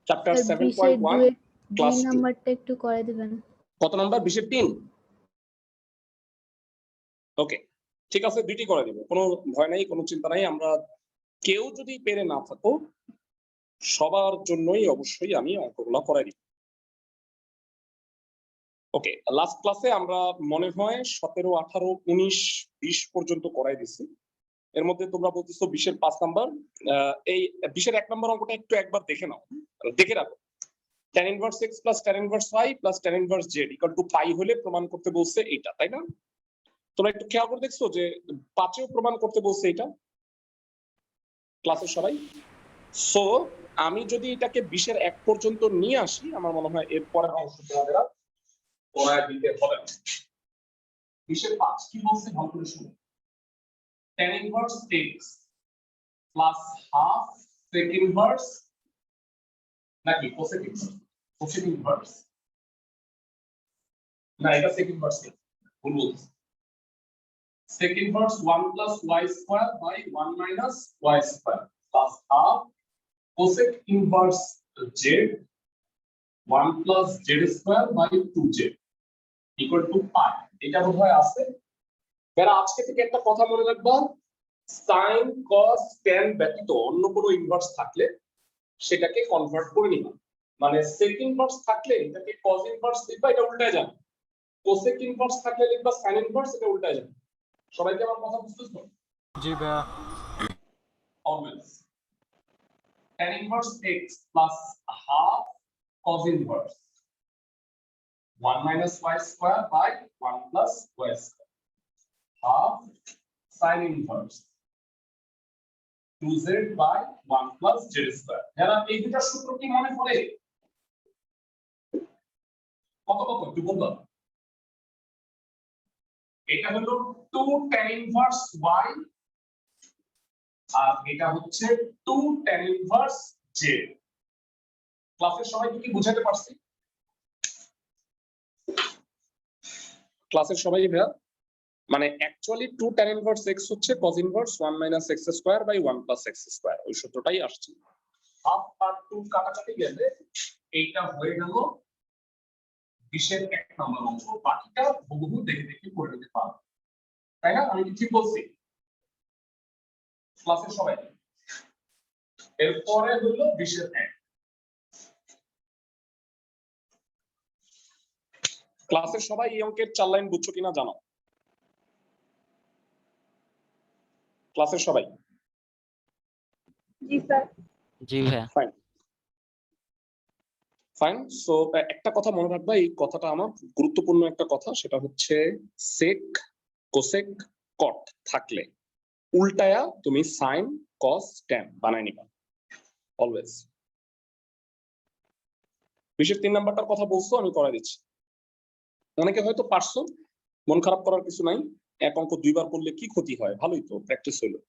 Chapter sir 7.1 2 class 2 নাম্বারটা একটু করে দিবেন। কত নাম্বার? 20-এর 3। ওকে, ঠিক আছে, দুইটি করে দিব, কোনো ভয় নাই, কোনো চিন্তা নাই। আমরা কেউ যদি পেরে না থাকো সবার জন্যই অবশ্যই আমি অঙ্কগুলো করাই দিব। ওকে, লাস্ট ক্লাসে আমরা মনে হয় 17, 18, 19, 20 পর্যন্ত করাই দিছি। এর মধ্যে তোমরা বলতেছো 20-এর 5 নাম্বার, এই 20-এর 1 নাম্বার অঙ্কটা একটু একবার দেখে নাও, দেখে রাখো। tan inverse x plus tan inverse y plus tan inverse z equal to পাই হলে প্রমাণ করতে বলছে এইটা, তাই না? তোমরা একটু খেয়াল করে দেখছো যে 5-এও প্রমাণ করতে বলছে এটা ক্লাসের সবাই। সো আমি যদি এটাকে 20-এর 1 পর্যন্ত নিয়ে আসি, আমার মনে হয় এর পরের অংশ তোমাদের করায় দিতে হবে না। 20-এর 5 কি বলছে ভালো করে শুনো। tan inverse x plus half sec inverse নাকি cosec inverse? cosec inverse না, এটা sec inverse ভুল বলছি। sec inverse 1 plus y square by 1 minus y square plus half cosec inverse z 1 plus z square by 2z equal to pi। এটা বোধহয় আছে। এরা আজকে থেকে একটা কথা মনে রাখবা, sin cos tan ব্যতীত অন্য কোনো ইনভার্স থাকলে সেটাকে কনভার্ট করে নিবা। মানে sec ইনভার্স থাকলে এটাকে cos ইনভার্স লিখবা, এটা উল্টায় যাবে। cosec ইনভার্স থাকলে লিখবা sin ইনভার্স, এটা উল্টায় যাবে। সবাই কি আমার কথা বুঝতেছো? জি ভাইয়া। always tan inverse x plus half cos inverse 1 minus y square by 1 plus y square half sin inverse 2z by 1 plus z square। যারা এই দুটো সূত্র কি মনে পড়ে? কত কত একটু বলবা। এটা হলো 2 tan inverse y আর এটা হচ্ছে 2 tan inverse z। ক্লাসের সবাইকে কি বুঝাতে পারছি? ক্লাসের সবাই ভাইয়া মানে অ্যাকচুয়ালি 2 tan inverse x হচ্ছে cos inverse 1 minus x square by 1 plus x square, ওই সূত্রটাই আসছে। হাফ আর 2 কাটাকাটি গেলে এইটা হয়ে গেল 20-এর 1 নম্বর অংশ। বাকিটা বহু দেখে দেখে করে নিতে পারো, তাই না? আমি কি ঠিক বলছি? ক্লাসের সবাই এরপরে হলো 20-এর 1। ক্লাসের সবাই এই অঙ্কের 4 লাইন বুঝছো কিনা জানো? ক্লাসের সবাই? জি স্যার। জি ভাইয়া। Fine fine. সো একটা কথা মনে রাখবা, এই কথাটা আমার গুরুত্বপূর্ণ একটা কথা, সেটা হচ্ছে সেক কোসেক কট থাকলে উল্টায়া তুমি সাইন কস ট্যান বানাই নিবা অলওয়েজ। 20-এর 3 নাম্বারটার কথা বলছো, আমি করাই দিচ্ছি। অনেকে হয়তো পারছো, মন খারাপ করার কিছু নাই। এক অঙ্ক 2 বার করলে কি ক্ষতি হয়? ভালোই তো, প্র্যাকটিস হলো।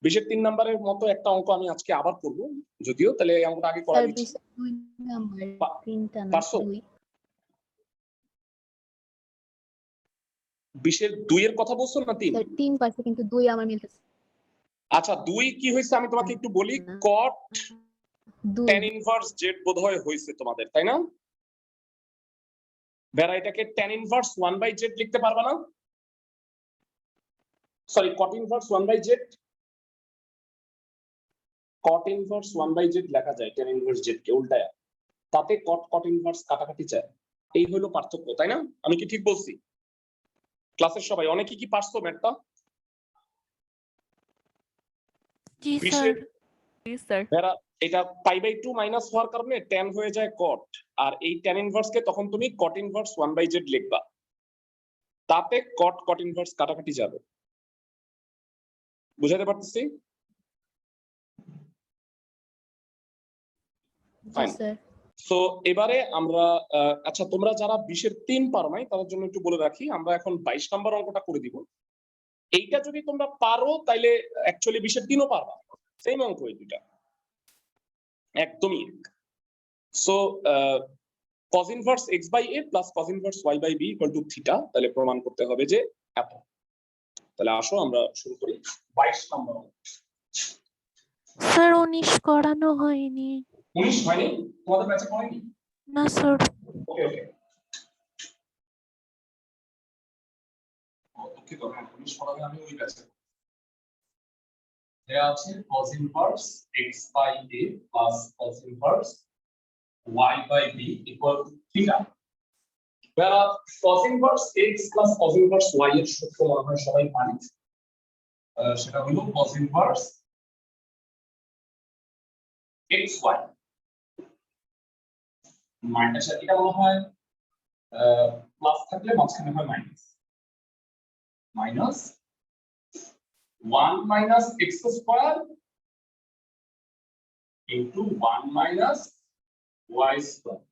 20-এর 3 নাম্বারের মতো একটা অঙ্ক আমি আজকে আবার করব, যদিও তাহলে এই অঙ্কটা আগে করা দিচ্ছি। 2 নাম্বার 3টা না পারছো? 2। 20-এর 2 এর কথা বলছো না 3? স্যার 3 পারছে কিন্তু 2 আমার মিলতেছে। আচ্ছা 2 কি হয়েছে আমি তোমাকে একটু বলি। cot 2 tan inverse z বোধহয় হয়েছে তোমাদের, তাই না? বেরা এটাকে tan inverse 1 by z লিখতে পারবা না? Sorry, cot inverse 1 by z, cot inverse 1 by z লেখা যায় tan inverse z কে উল্টায়া, তাতে cot inverse কাটাকাটি যায়। এই হলো পার্থক্য, তাই না? আমি কি ঠিক বলছি? ক্লাসের সবাই অনেকে কি পারছো ম্যাথটা? জি স্যার। জি স্যার। বেরা এটা পাই বাই 2 মাইনাস হওয়ার কারণে tan হয়ে যায় cot, আর এই tan inverse কে তখন তুমি cot inverse 1 by z লিখবা, তাতে cot inverse কাটাকাটি যাবে। বুঝাতে পারতেছি? ফাইন। সো এবারে আমরা আচ্ছা তোমরা যারা 20-এর 3 পারো নাই তাদের জন্য একটু বলে রাখি, আমরা এখন 22 নাম্বার অঙ্কটা করে দিব। এইটা যদি তোমরা পারো তাইলে অ্যাকচুয়ালি 20-এর 3ও পারবা, সেম অঙ্ক এই দুইটা একদমই। So cos inverse x by a plus cos inverse y by b equal to theta, তাহলে প্রমাণ করতে হবে যে এত। তাহলে আসো আমরা শুরু করি 22 নম্বর অঙ্ক। স্যার উনি 19 করানো হয়নি। 19 হয়নি, তোমাদের ব্যাচে করেনি? না স্যার। ওকে ওকে, দুঃখিত, হ্যাঁ 19 পড়াবে, আমি ওই ব্যাচে। দেয়া আছে cos inverse x by a plus cos inverse y by b equal to theta. Where cos inverse x plus cos inverse y এর সূত্র আমরা সবাই জানি, সেটা হলো cos inverse xy মাইনাস, এটা বলা হয় প্লাস থাকলে মাঝখানে হয় minus, minus 1 minus x square into 1 minus y square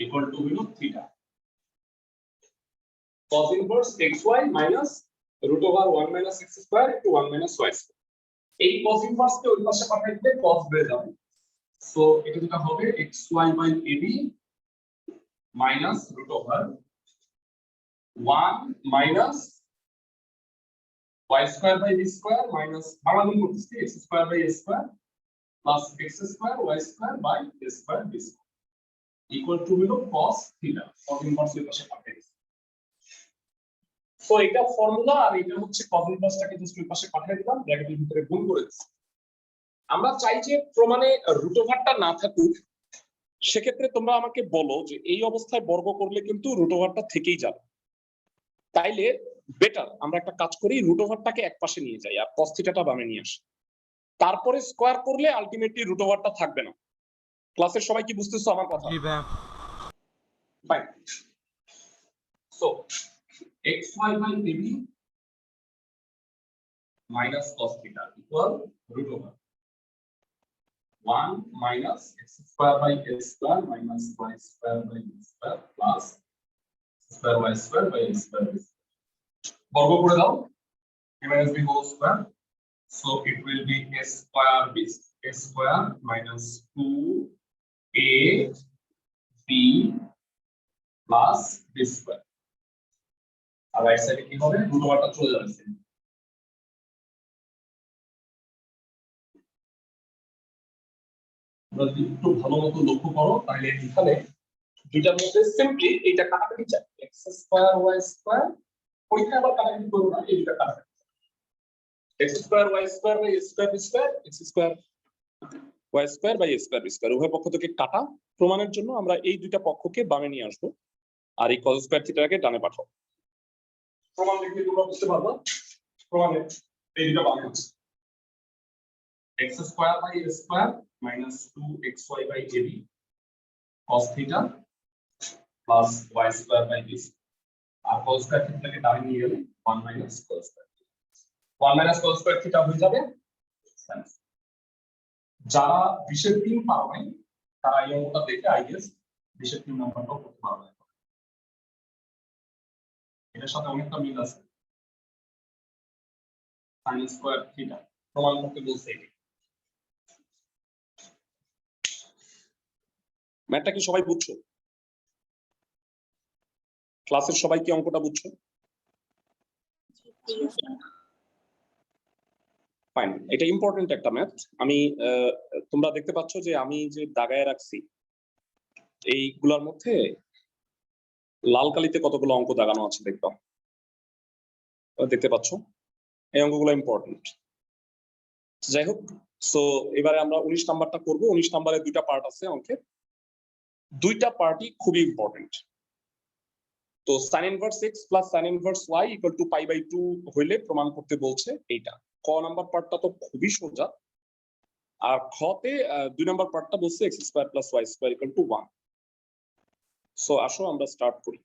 equal to theta. Cos inverse xy minus root over 1 minus x square into 1 minus y square. এই cos inverse কে ওই পাশে পাঠিয়ে দিলে cos বেড়ে যাবে, সো এটা যেটা হবে xy by ab minus root over 1 minus y square by b square minus Bangla গুণ করতেছি x square by a square plus x square y square by a square b square equal to cos theta. cos inverse এর পাশে পাঠিয়ে দিচ্ছি, so এটা formula, আর এটা হচ্ছে cos inverse টাকে জাস্ট ওই পাশে পাঠিয়ে দিলাম, ব্র্যাকেটের ভিতরে গুণ করে দিচ্ছি। আমরা চাই যে প্রমাণে রুট ওভারটা না থাকুক, সেক্ষেত্রে তোমরা আমাকে বলো যে এই অবস্থায় বর্গ করলে কিন্তু রুট ওভারটা থেকেই যাবে, তাইলে বেটার আমরা একটা কাজ করি, রুট ওভারটাকে এক পাশে নিয়ে যাই আর cos থিটাটা বামে নিয়ে আসি, তারপরে স্কয়ার করলে আলটিমেটলি রুট ওভারটা থাকবে না। ক্লাসের সবাই কি বুঝতেছো আমার কথা? জি ভাইয়া। Fine, so xy by ab minus cos theta equal root over 1 minus x square by a square minus y square by b square plus square y square by a square b square. বর্গ করে দাও, a minus b whole square, so it will be a square b, a square minus 2a b plus b square. R right সাইডে কি হবে, root ওভারটা চলে যাচ্ছে। তোমরা যদি একটু ভালো মতো লক্ষ্য করো তাহলে এখানে দুইটার মধ্যে সিম্পলি এইটা কাটাকাটি যায়, x স্কয়ার y স্কয়ার, ওইটা আবার কাটাকাটি করব না, এই দুটো কাটাকাটি x square y square by a square b square, x square y square by a square b square, উভয় পক্ষ থেকে কাটা। প্রমাণের জন্য আমরা এই দুইটা পক্ষকে বামে নিয়ে আসবো আর এই cos স্কয়ার থিটাকে ডানে পাঠাবো। প্রমাণ লিখে তোমরা বুঝতে পারবা, প্রমাণে এই দুটো বামে আছে, x square by a square minus 2xy by ab cos theta plus y square by b, R cos square theta কে ডানে নিয়ে গেলে 1 minus cos square, 1 minus cos square theta হয়ে যাবে। যারা 20 এর 3 পারো নাই তারা এই অঙ্কটা দেখে আই গেস 20 এর 3 নাম্বারটাও করতে পারবে, এটার সাথে অনেকটা মিল আছে। sin square theta প্রমাণ করতে বলছে, এটি ম্যাথটা কি সবাই বুঝছো? ক্লাসের সবাই কি অঙ্কটা বুঝছো? ফাইন, এটা ইম্পর্টেন্ট একটা ম্যাথ। আমি তোমরা দেখতে পাচ্ছ যে আমি যে দাগায় রাখছি এইগুলোর মধ্যে লাল কালিতে কতগুলো অঙ্ক দাগানো আছে দেখবা, দেখতে পাচ্ছ এই অঙ্কগুলো ইম্পর্টেন্ট। যাই হোক, সো এবারে আমরা 19 নাম্বারটা করব। 19 নাম্বারে দুইটা পার্ট আছে অঙ্কের, দুইটা পার্টই খুবই ইম্পর্টেন্ট। তো sin inverse x plus sin inverse y equal to pi by 2 হইলে প্রমাণ করতে বলছে এইটা। ক নাম্বার পার্টটা তো খুবই সোজা, আর খতে 2 নাম্বার পার্টটা বলছে x square plus y square equal to 1। So আসো আমরা স্টার্ট করি।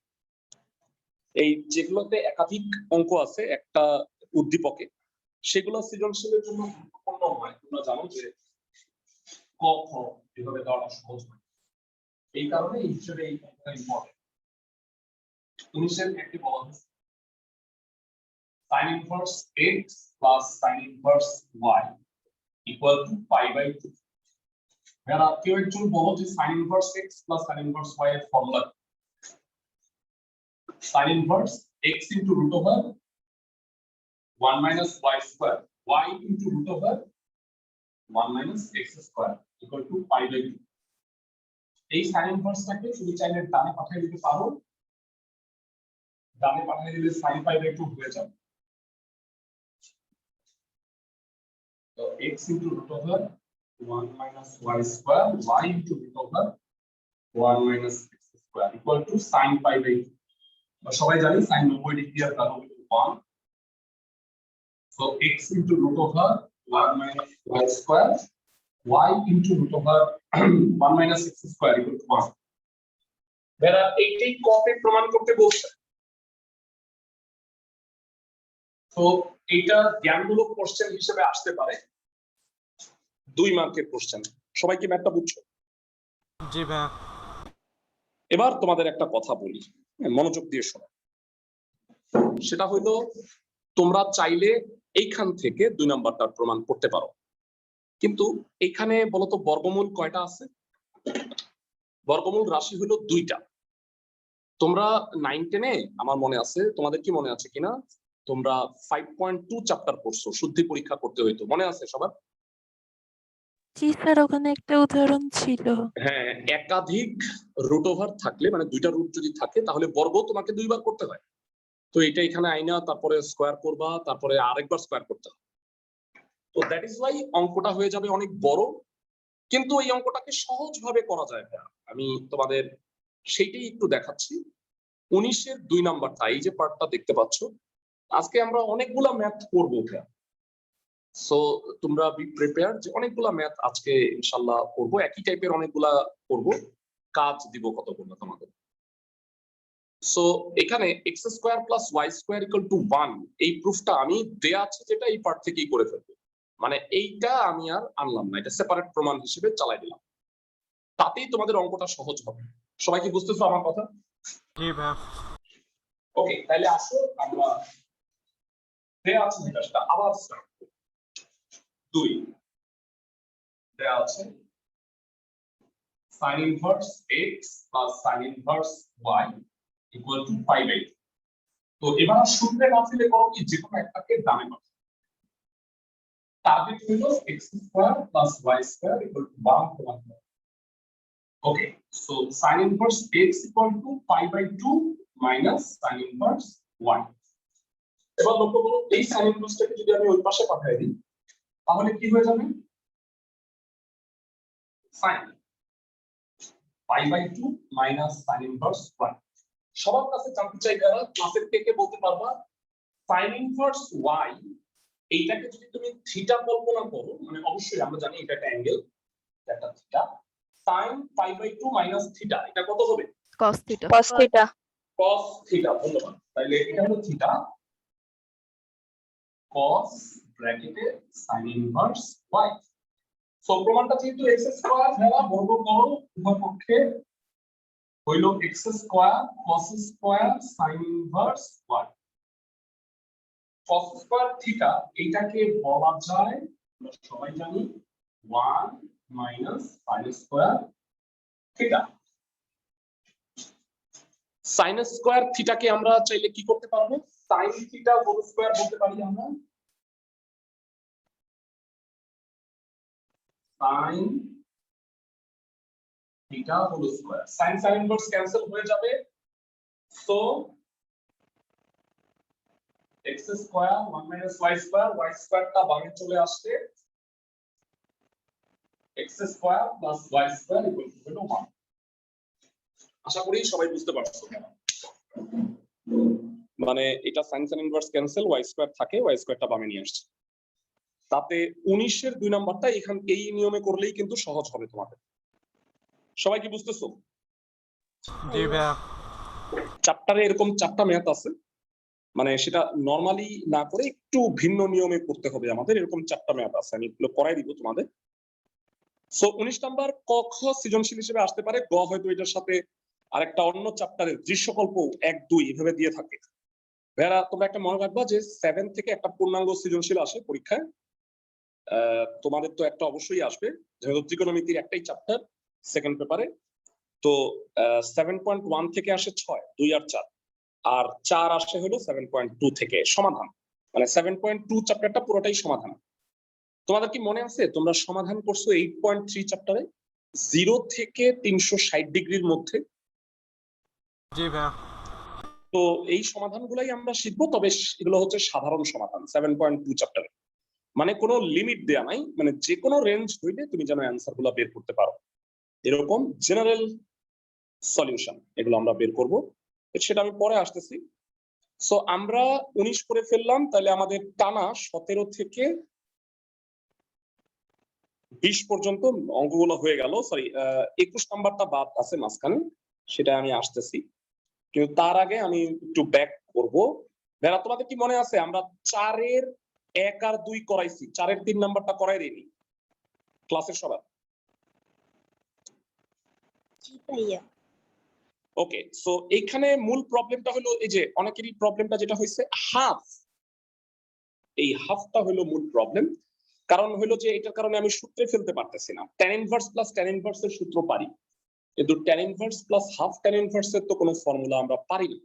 এই যেগুলোতে একাধিক অঙ্ক আছে একটা উদ্দীপকে, সেগুলো সৃজনশীলের জন্য গুরুত্বপূর্ণ হয়। তোমরা জানো যে ক খ এভাবে দেওয়াটা সহজ হয়, এই কারণে এই হিসেবে এই অঙ্কটা ইম্পর্টেন্ট। 19 এর একটি বলা হয়েছে sin inverse x plus sin inverse y equal to pi by 2। এরা কেউ একজন বলো যে sin inverse x plus sin inverse y এর formula. sin inverse x into root over 1 minus y square, y into root over 1 minus x square equal to pi by 2. এই sin ইনভার্সটাকে শুধু চাইলে ডানে পাঠিয়ে দিতে পারো, ডানে পাঠিয়ে দিলে sin pi by 2 হয়ে যাবে। তো x into root over 1 minus y square, y into root over 1 minus x square equal to sin pi by 2. সবাই জানি sin 90 ডিগ্রি আর তার 1. So x into root over 1 minus y square, y into root over 1 minus x square equal to 1. যারা এইটাই copy প্রমাণ করতে বলছে, তো এটা জ্ঞানমূলক কোশ্চেন হিসেবে আসতে পারে 2 মার্কের কোশ্চেন। সবাই কি ম্যাথটা বুঝছো? জি ভাইয়া। এবার তোমাদের একটা কথা বলি, মনোযোগ দিয়ে শোনো। সেটা হলো তোমরা চাইলে এইখান থেকে 2 নাম্বারটার প্রমাণ করতে পারো, কিন্তু এখানে বলতো বর্গমূল কয়টা আছে? বর্গমূল রাশি হলো 2টা। তোমরা 9-10-এ আমার মনে আছে, তোমাদের কি মনে আছে কিনা, তোমরা 5.2 চ্যাপ্টার পড়ছো, শুদ্ধি পরীক্ষা করতে হইতো, মনে আছে সবার? জি স্যার, ওখানে একটা উদাহরণ ছিল। হ্যাঁ, একাধিক রুট ওভার থাকলে, মানে 2টা রুট যদি থাকে তাহলে বর্গ তোমাকে 2 বার করতে হয়। তো এটা এখানে আইনা তারপরে স্কয়ার করবা, তারপরে আরেকবার স্কয়ার করতে হবে। তো দ্যাট ইজ ওয়াই অঙ্কটা হয়ে যাবে অনেক বড়, কিন্তু এই অঙ্কটাকে সহজ ভাবে করা যায়। আমি তোমাদের সেইটাই একটু দেখাচ্ছি। 19-এর 2 নাম্বারটা, এই যে পার্টটা দেখতে পাচ্ছ, আজকে আমরা অনেকগুলা ম্যাথ করবো। সো তোমরা বি প্রিপেয়ার যে অনেকগুলা ম্যাথ আজকে ইনশাআল্লাহ করব, একই টাইপের অনেকগুলা করব, কাজ দিব কতগুলো তোমাদের। সো এখানে x square plus y square equal two 1, এই প্রুফটা আমি দেয়া আছে যেটা এই পার্ট থেকেই করে ফেলবো, মানে এইটা আমি আর আনলাম না, এটা সেপারেট প্রমাণ হিসেবে চালাই দিলাম, তাতেই তোমাদের অঙ্কটা সহজ হবে। সবাই কি বুঝতেছো আমার কথা? জি ভাইয়া। ওকে, তাহলে আসো আমরা দেয়া আছে যেটা আবার স্টার্ট করি। 2 দেয়া আছে sin inverse x plus sin inverse y equal to pi by 2. তো এবার সূত্রে না ফেলে করো কি, যে কোনো একটাকে ডানে পাঠাও। টার্গেট হলো x square plus y square equal to 1. Okay, so sin inverse x equal to pi by 2 minus sin inverse y. এবার লক্ষ্য করো, এই sin inverseটাকে যদি আমি ওই পাশে পাঠিয়ে দিই তাহলে কি হয়ে যাবে? sin pi by 2 minus sin inverse y. সবার কাছে জানতে চাই যারা ক্লাসের কে বলতে পারবা sin inverse y এইটাকে যদি তুমি থিটা কল্পনা করো, মানে অবশ্যই আমরা জানি এটা একটা অ্যাঙ্গেল, একটা theta, sin pi by 2 minus theta এটা কত হবে? cos theta cos theta. ধন্যবাদ। তাহলে এটা হলো থিটা, cos ব্র্যাকেটে sin inverse y। সো প্রমাণটা যেহেতু x স্কয়ার দ্বারা বর্গ করো উভয় পক্ষে, হইল x square cos square sin inverse y। cos square theta এইটাকে বলা যায়, আমরা সবাই জানি 1 minus sin square theta. sin square থিটাকে আমরা চাইলে কি করতে পারবো? sin থিটা হোল স্কয়ার বলতে পারি আমরা। sin theta whole square, sin sin inverse cancel হয়ে যাবে, so x square 1 minus y square, y স্কয়ারটা বামে চলে আসছে, x square plus y square equal to হলো 1। আশা করি সবাই বুঝতে পারছো। মানে এটা sin sin inverse cancel, y square থাকে, y স্কয়ারটা বামে নিয়ে আসছে। তাতে 19-এর 2 নাম্বারটা এখান এই নিয়মে করলেই কিন্তু সহজ হবে তোমাদের। সবাই কি বুঝতেছো? জি ভাইয়া। চ্যাপ্টারে এরকম 4টা ম্যাথ আছে, মানে সেটা নরমালি না করে একটু ভিন্ন নিয়মে করতে হবে আমাদের, এরকম 4টা ম্যাথ আছে, আমি এগুলো করাই দিব তোমাদের। সো 19 নাম্বার ক খ সৃজনশীল হিসেবে আসতে পারে, গ হয়তো এটার সাথে আরেকটা অন্য চ্যাপ্টারের দৃশ্যকল্প 1 2 এভাবে দিয়ে থাকে। ভাইরা তোমরা একটা মনে রাখবা যে 7 থেকে একটা পূর্ণাঙ্গ সৃজনশীল আসে পরীক্ষায়, তোমাদের তো একটা অবশ্যই আসবে, যেহেতু ত্রিকোণমিতির একটাই চ্যাপ্টার সেকেন্ড পেপারে। তো 7.1 থেকে আসে 6, 2 আর 4, আর 4 আসে হলো 7.2 থেকে। সমাধান মানে 7.2 চ্যাপ্টারটা পুরোটাই সমাধান। তোমাদের কি মনে আছে তোমরা সমাধান করছো 8.3 চ্যাপ্টারে 0 থেকে 360 ডিগ্রির মধ্যে? জি ভাইয়া। তো এই সমাধানগুলাই আমরা শিখবো, তবে এগুলো হচ্ছে সাধারণ সমাধান 7.2 চ্যাপ্টারে। মানে কোনো লিমিট দেয়া নাই, মানে যে কোনো রেঞ্জ হইলে তুমি যেন অ্যান্সার গুলো বের করতে পারো, এরকম জেনারেল সলিউশন এগুলো আমরা বের করব, সেটা আমি পরে আসতেছি। সো আমরা 19 করে ফেললাম, তাহলে আমাদের টানা 17 থেকে 20 পর্যন্ত অঙ্কগুলো হয়ে গেল। সরি, 21 নাম্বারটা বাদ আছে মাঝখানে, সেটা আমি আসতেছি, কিন্তু তার আগে আমি একটু ব্যাক করব। যারা তোমাদের কি মনে আছে আমরা 4-এর 1 আর 2 করাইছি, 4-এর 3 নাম্বারটা করাই দিইনি ক্লাসের সবার? জি ভাইয়া। ওকে, সো এইখানে মূল প্রবলেমটা হলো এই যে অনেকেরই প্রবলেমটা যেটা হয়েছে হাফ, এই হাফটা হলো মূল প্রবলেম। কারণ হলো যে এটার কারণে আমি সূত্রে ফেলতে পারতেছি না। tan inverse plus tan inverse এর সূত্র পারি, কিন্তু tan inverse plus half tan inverse এর তো কোনো ফর্মুলা আমরা পারি না।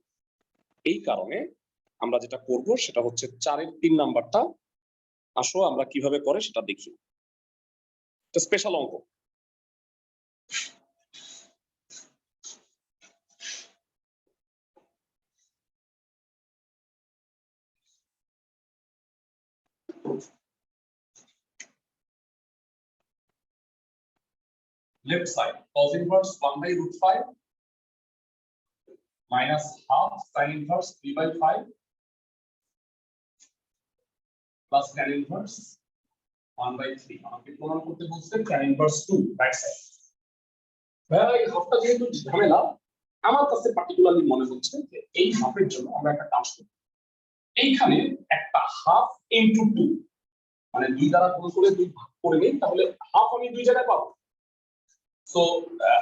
এই কারণে আমরা যেটা করব সেটা হচ্ছে 4-এর 3 নাম্বারটা আসো আমরা কিভাবে করে সেটা দেখি। এটা স্পেশাল অঙ্ক। Left side, cos inverse 1 by root 5 minus half sin inverse 3 by 5 plus tan inverse 1 by 3. আমাকে প্রমাণ করতে বলছে tan inverse 2 রাইট সাইড। ভাই এই হাফটা যেহেতু ঝামেলা, আমার কাছে পার্টিকুলারলি মনে হচ্ছে যে এই হাফের জন্য আমরা একটা কাজ করব। এইখানে একটা হাফ ইনটু 2, মানে 2 দ্বারা গুণ করে 2 ভাগ করে নিই, তাহলে হাফ আমি 2 জায়গায় পাবো। সো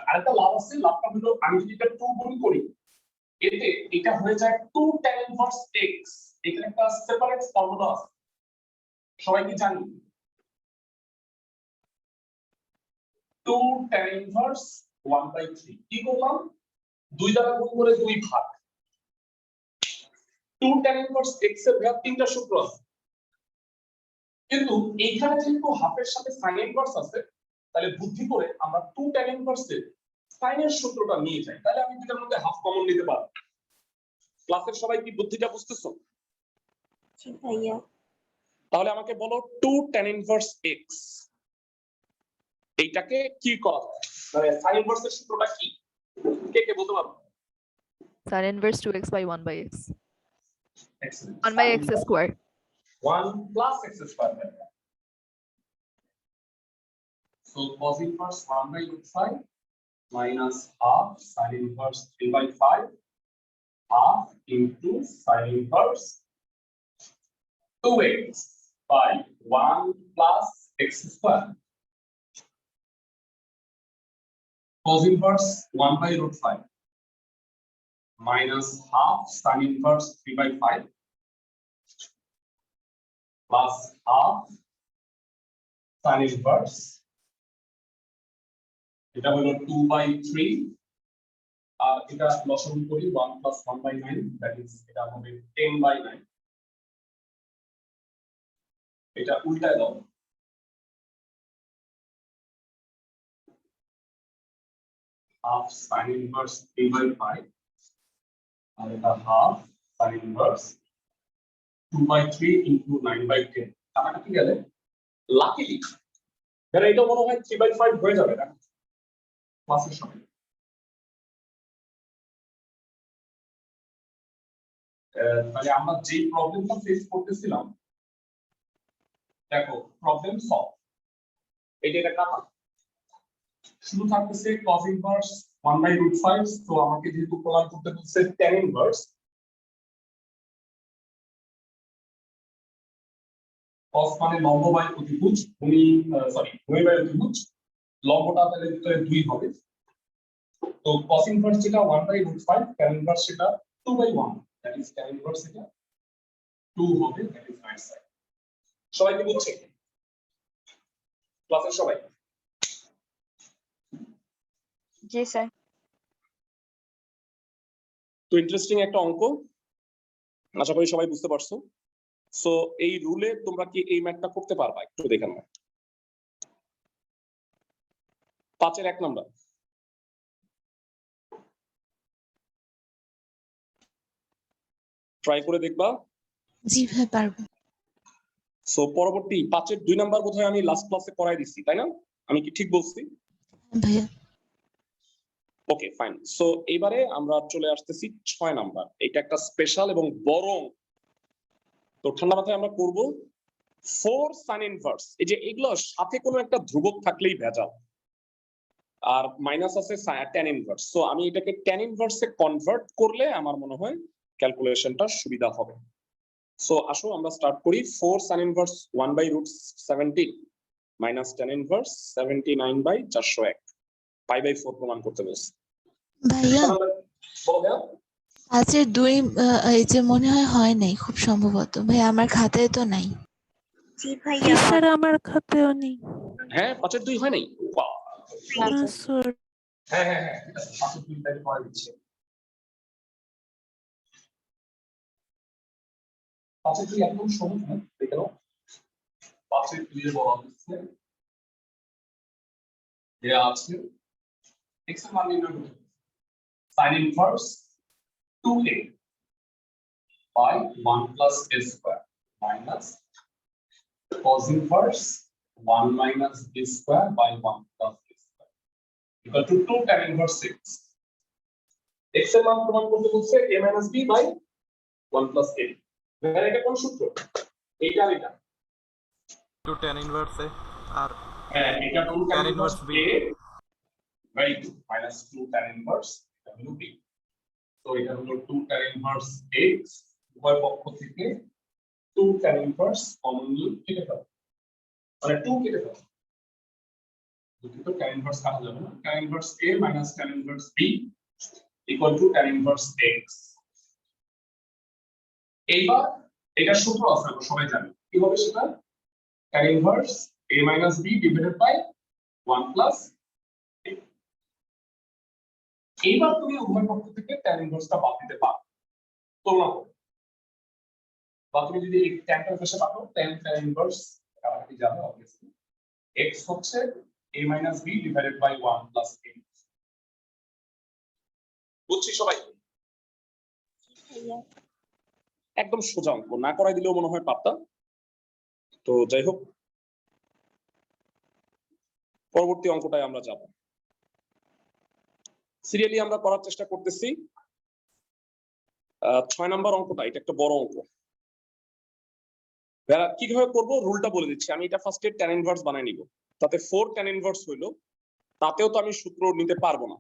আরেকটা লাভ আছে, লাভটা হলো আমি যদি এটা 2 গুণ করি, এতে এটা হয়ে যায় 2 tan inverse x। এখানে একটা সেপারেট ফর্মুলা আছে, সবাই কি জানি? 2 tan inverse 1 by 3 কি করলাম, 2 দ্বারা গুণ করে 2 ভাগ। 2 tan inverse x এর ভ্যালু 3টা সূত্র আছে, কিন্তু এইখানে যেহেতু হাফের সাথে sin inverse আছে, তাহলে বুদ্ধি করে আমরা 2 tan inverse এর sin এর সূত্রটা নিয়ে যাই, তাহলে আমি দুটার মধ্যে হাফ কমন নিতে পারবো। ক্লাসের সবাই কি বুদ্ধিটা বুঝতেছো? জি ভাইয়া। তাহলে আমাকে বলো 2 tan inverse x এইটাকে কি করা যায়, মানে sin inverse এর সূত্রটা কি, কে কে বলতে পারবে? Sin inverse 2x by 1 by x. Excellent. 1 by x square. 1 plus x square. So cos inverse 1 by root 5 minus half sin inverse 3 by 5 half into sin inverse 2x by 1 plus x square. Cos inverse 1 by root 5 minus half sin inverse 3 by 5 plus half sin inverse, এটা হলো 2 by 3, আর এটা লসাগু করি 1 plus 1 by 9, that is এটা হবে 10 by 9। এটা উল্টায় দাও, half sin inverse 3 by 5 আর এটা half sin inverse 2 by 3 into 9 by 10। কাটাকাটি গেলে লাকিলি এরা এটা মনে হয় 3 by 5 হয়ে যাবে না ক্লাসের সময়। তাহলে আমরা যে প্রবলেমটা ফেস করতেছিলাম, দেখো প্রবলেম সলভ, এটা কাটা শুরু থাকতেছে cos inverse 1 by root 5। তো আমাকে যেহেতু প্রমাণ করতে বলছে tan inverse, cos মানে লম্ব বাই অতিভুজ, ভূমি বাই অতিভুজ, লম্বটা তাহলে ভিতরে 2 হবে। তো cos inverse যেটা 1 by root 5, tan inverse সেটা 2 by 1, that is tan inverse এটা 2 হবে, that is right side। সবাই কি বুঝছে ক্লাসের সবাই? জি স্যার। তো ইন্টারেস্টিং একটা অঙ্ক, আশা করি সবাই বুঝতে পারছো। সো এই রুলে তোমরা কি এই ম্যাথটা করতে পারবা? একটু দেখে নাও। 5 এর 1 নাম্বার। ট্রাই করে দেখবা। জি ভাই পারবো। সো পরবর্তী 5 এর 2 নাম্বার বোধহয় আমি লাস্ট ক্লাসে করাই দিছি, তাই না? আমি কি ঠিক বলছি? ভাইয়া ওকে ফাইন। সো এবারে আমরা চলে আসতেছি 6 নাম্বার। এটা একটা স্পেশাল এবং বড় অঙ্ক। তো ঠান্ডা মাথায় আমরা করব 4 সাইন ইনভার্স। এই যে এগুলো সাথে কোনো একটা ধ্রুবক থাকলেই ভেজাল, আর মাইনাস আছে tan ইনভার্স। সো আমি এটাকে tan ইনভার্সে কনভার্ট করলে আমার মনে হয় ক্যালকুলেশনটা সুবিধা হবে। সো আসো আমরা স্টার্ট করি। 4 sin inverse 1/√70 minus tan inverse 79/401 π/4 প্রমাণ করতে বলছি। ভাইয়া বলো। 5-এর 2 এই যে মনে হয় নাই খুব সম্ভবত। ভাই আমার খাতায় তো নাই। জি জি ভাইয়া স্যার আমার খাতেও নেই। হ্যাঁ 5 এর 2 হয় নাই। বাহ। না স্যার। হ্যাঁ হ্যাঁ হ্যাঁ, ঠিক আছে, 5 এর 2 টাইপ করে দিচ্ছি। 5 এর 2 একদম সহজ না, দেখে নাও। 5 এর 2 এর বলা হচ্ছে দেয়া আছে x এর মান নির্ণয় করতে। sin inverse 2a by 1 plus a square minus cos inverse 1 minus b square by 1 plus a square equal to 2 tan inverse 6. x এর মান প্রমাণ করতে বলছে a minus b by 1 plus a. এখানে এটা কোন সূত্র? এইটা আর এটা। 2 tan inverse A আর হ্যাঁ এটা 2 tan tan inverse inverse B। a very good minus 2 tan inverse এটা হলো b। তো এটা হলো 2 tan inverse x, উভয় পক্ষ থেকে 2 tan inverse কমন নিয়ে কেটে ফেলো, মানে 2 কেটে ফেলো। দুটো tan inverse কাটা যাবে না। tan inverse a minus tan inverse b equal to tan inverse x। এইবার এটা সূত্র আছে আমরা সবাই জানি। কি হবে সেটা? tan inverse a minus b divided by 1 plus a। এইবার তুমি উভয় পক্ষ থেকে tan inverse-টা বাদ দিতে পারো। তুলনা করো। বা তুমি যদি এই tan-টা পাশে পাঠো, tan inverse কাটাকাটি যাবে obviously। x হচ্ছে a minus b divided by 1 plus a। বুঝছি সবাই? ভাইয়া একদম সোজা অঙ্ক, না করাই দিলেও মনে হয় পারতা। তো যাই হোক, পরবর্তী অঙ্কটায় আমরা যাব। সিরিয়ালি আমরা করার চেষ্টা করতেছি। 6 নাম্বার অঙ্কটা, এটা একটা বড় অঙ্ক। কিভাবে করব রুলটা বলে দিচ্ছি। আমি এটা ফার্স্টে tan ইনভার্স বানাই নিব, তাতে 4 tan ইনভার্স হইলো, তাতেও তো আমি সূত্র নিতে পারবো না।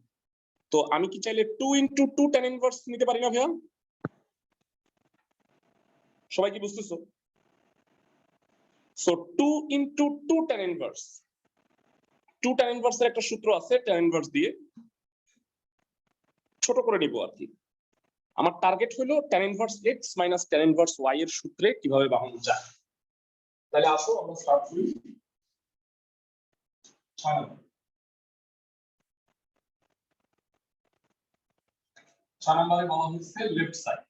তো আমি কি চাইলে 2 into 2 tan ইনভার্স নিতে পারি না ভাইয়া? সবাই কি বুঝতেছো? So 2 into 2 tan inverse, 2 tan inverse এর একটা সূত্র আছে, tan ইনভার্স দিয়ে ছোট করে নিব আর কি। আমার টার্গেট হলো tan inverse x minus tan inverse y এর সূত্রে কিভাবে বানানো যায়। তাহলে আসো আমরা স্টার্ট করি। 6 নম্বর। 6 নম্বরে বলা হচ্ছে left side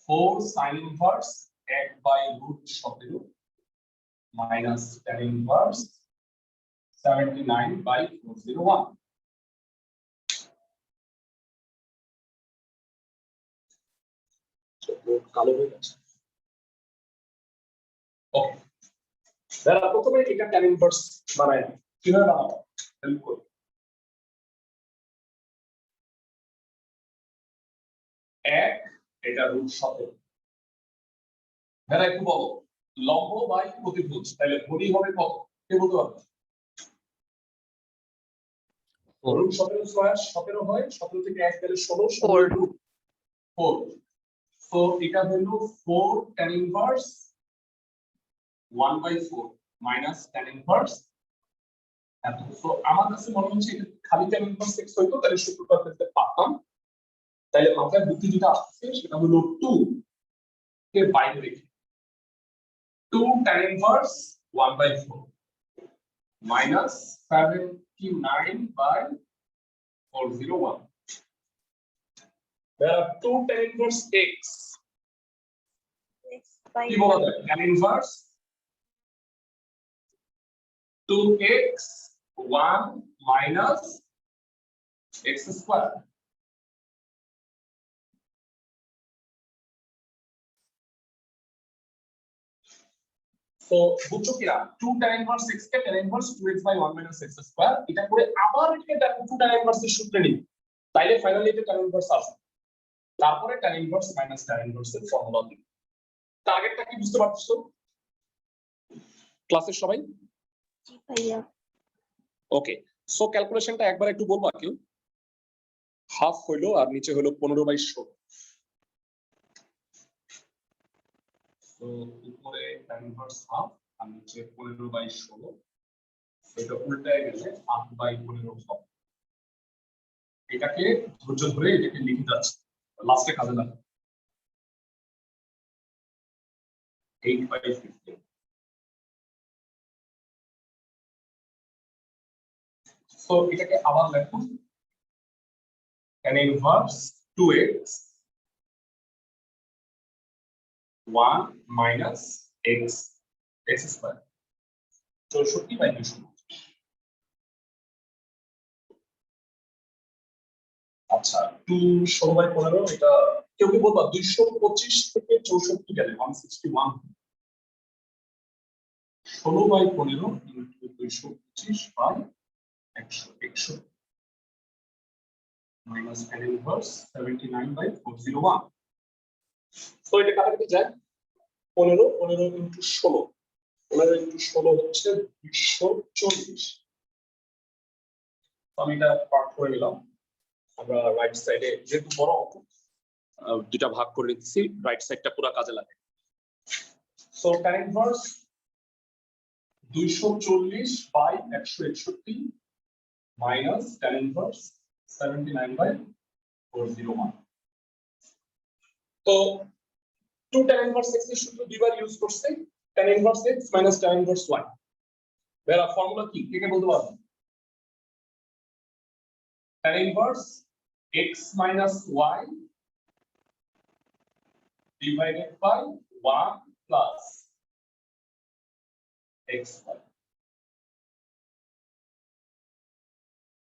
4 sin inverse 1/√17 minus tan inverse 79/401। কালো হয়ে গেছে। ওকে, যারা প্রথমে এটা tan ইনভার্স বানায় কিভাবে বানাবো হেল্প করি। এক, এটা √17। যারা একটু বলো লম্ব বাই প্রতিভুজ, তাহলে ভরি হবে কত? কে বলতে পারবে? √17 স্কয়ার 17 হয়, 17 থেকে 1 গেলে 16, 4 4। সো এটা হলো 4 tan inverse 1/4 minus tan inverse এত। সো আমার কাছে মনে হচ্ছে এটা খালি tan ইনভার্স x হইতো তাহলে সূত্রটা পেতে পারতাম। তাহলে মাথায় বুদ্ধি যেটা আসছে সেটা হলো 2 কে বাইরে রেখে 2 tan inverse 1/4 minus 79/401. There are 2 tan inverse x কি বলা যায় tan inverse 2x 1 minus x square. So বুঝছো কিনা 2 tan inverse x K tan inverse 2x by 1 minus x square এটা করে আবার এটাকে 2 tan inverse এর সূত্রে নিই তাইলে ফাইনালি এটা tan inverse আসবে তারপরে tan inverse minus tan inverse এর ফর্মুলা দিই টার্গেটটা কি বুঝতে পারছো ক্লাসের সবাই জি ভাইয়া ওকে সো ক্যালকুলেশনটা একবার একটু বলবা কেউ হাফ হইলো আর নিচে হলো 15/16 তো উপরে tan inverse হাফ আর নিচে 15/16 এটা উল্টায় গেলে 8/15 হবে এটাকে ধৈর্য ধরে এটাকে লিখে যাচ্ছে লাস্টে কাজে লাগে 8/15 সো এটাকে আবার লিখুন tan inverse 2x 1 minus x square 64/200 আচ্ছা 2/16 এটা কেউ কি বলবা 225 থেকে 64 গেলে 161 16/15 into 225/161 minus tan inverse 79/401 তো এটা কাটাকাটি যায় 15 into 16 15 into 16 হচ্ছে 240 আমি এটা পার্ট করে নিলাম আমরা রাইট সাইডে যেহেতু বড় অঙ্ক দুটা ভাগ করে দিচ্ছি রাইট সাইডটা পুরো কাজে লাগে so tan inverse 240/161 minus tan inverse 79/401 তো 2 tan inverse x এর সূত্র দুইবার ইউজ করছে tan inverse x minus tan inverse y এর ফর্মুলা কি কে বলতে পারবেন tan inverse x minus y divided by 1 plus xy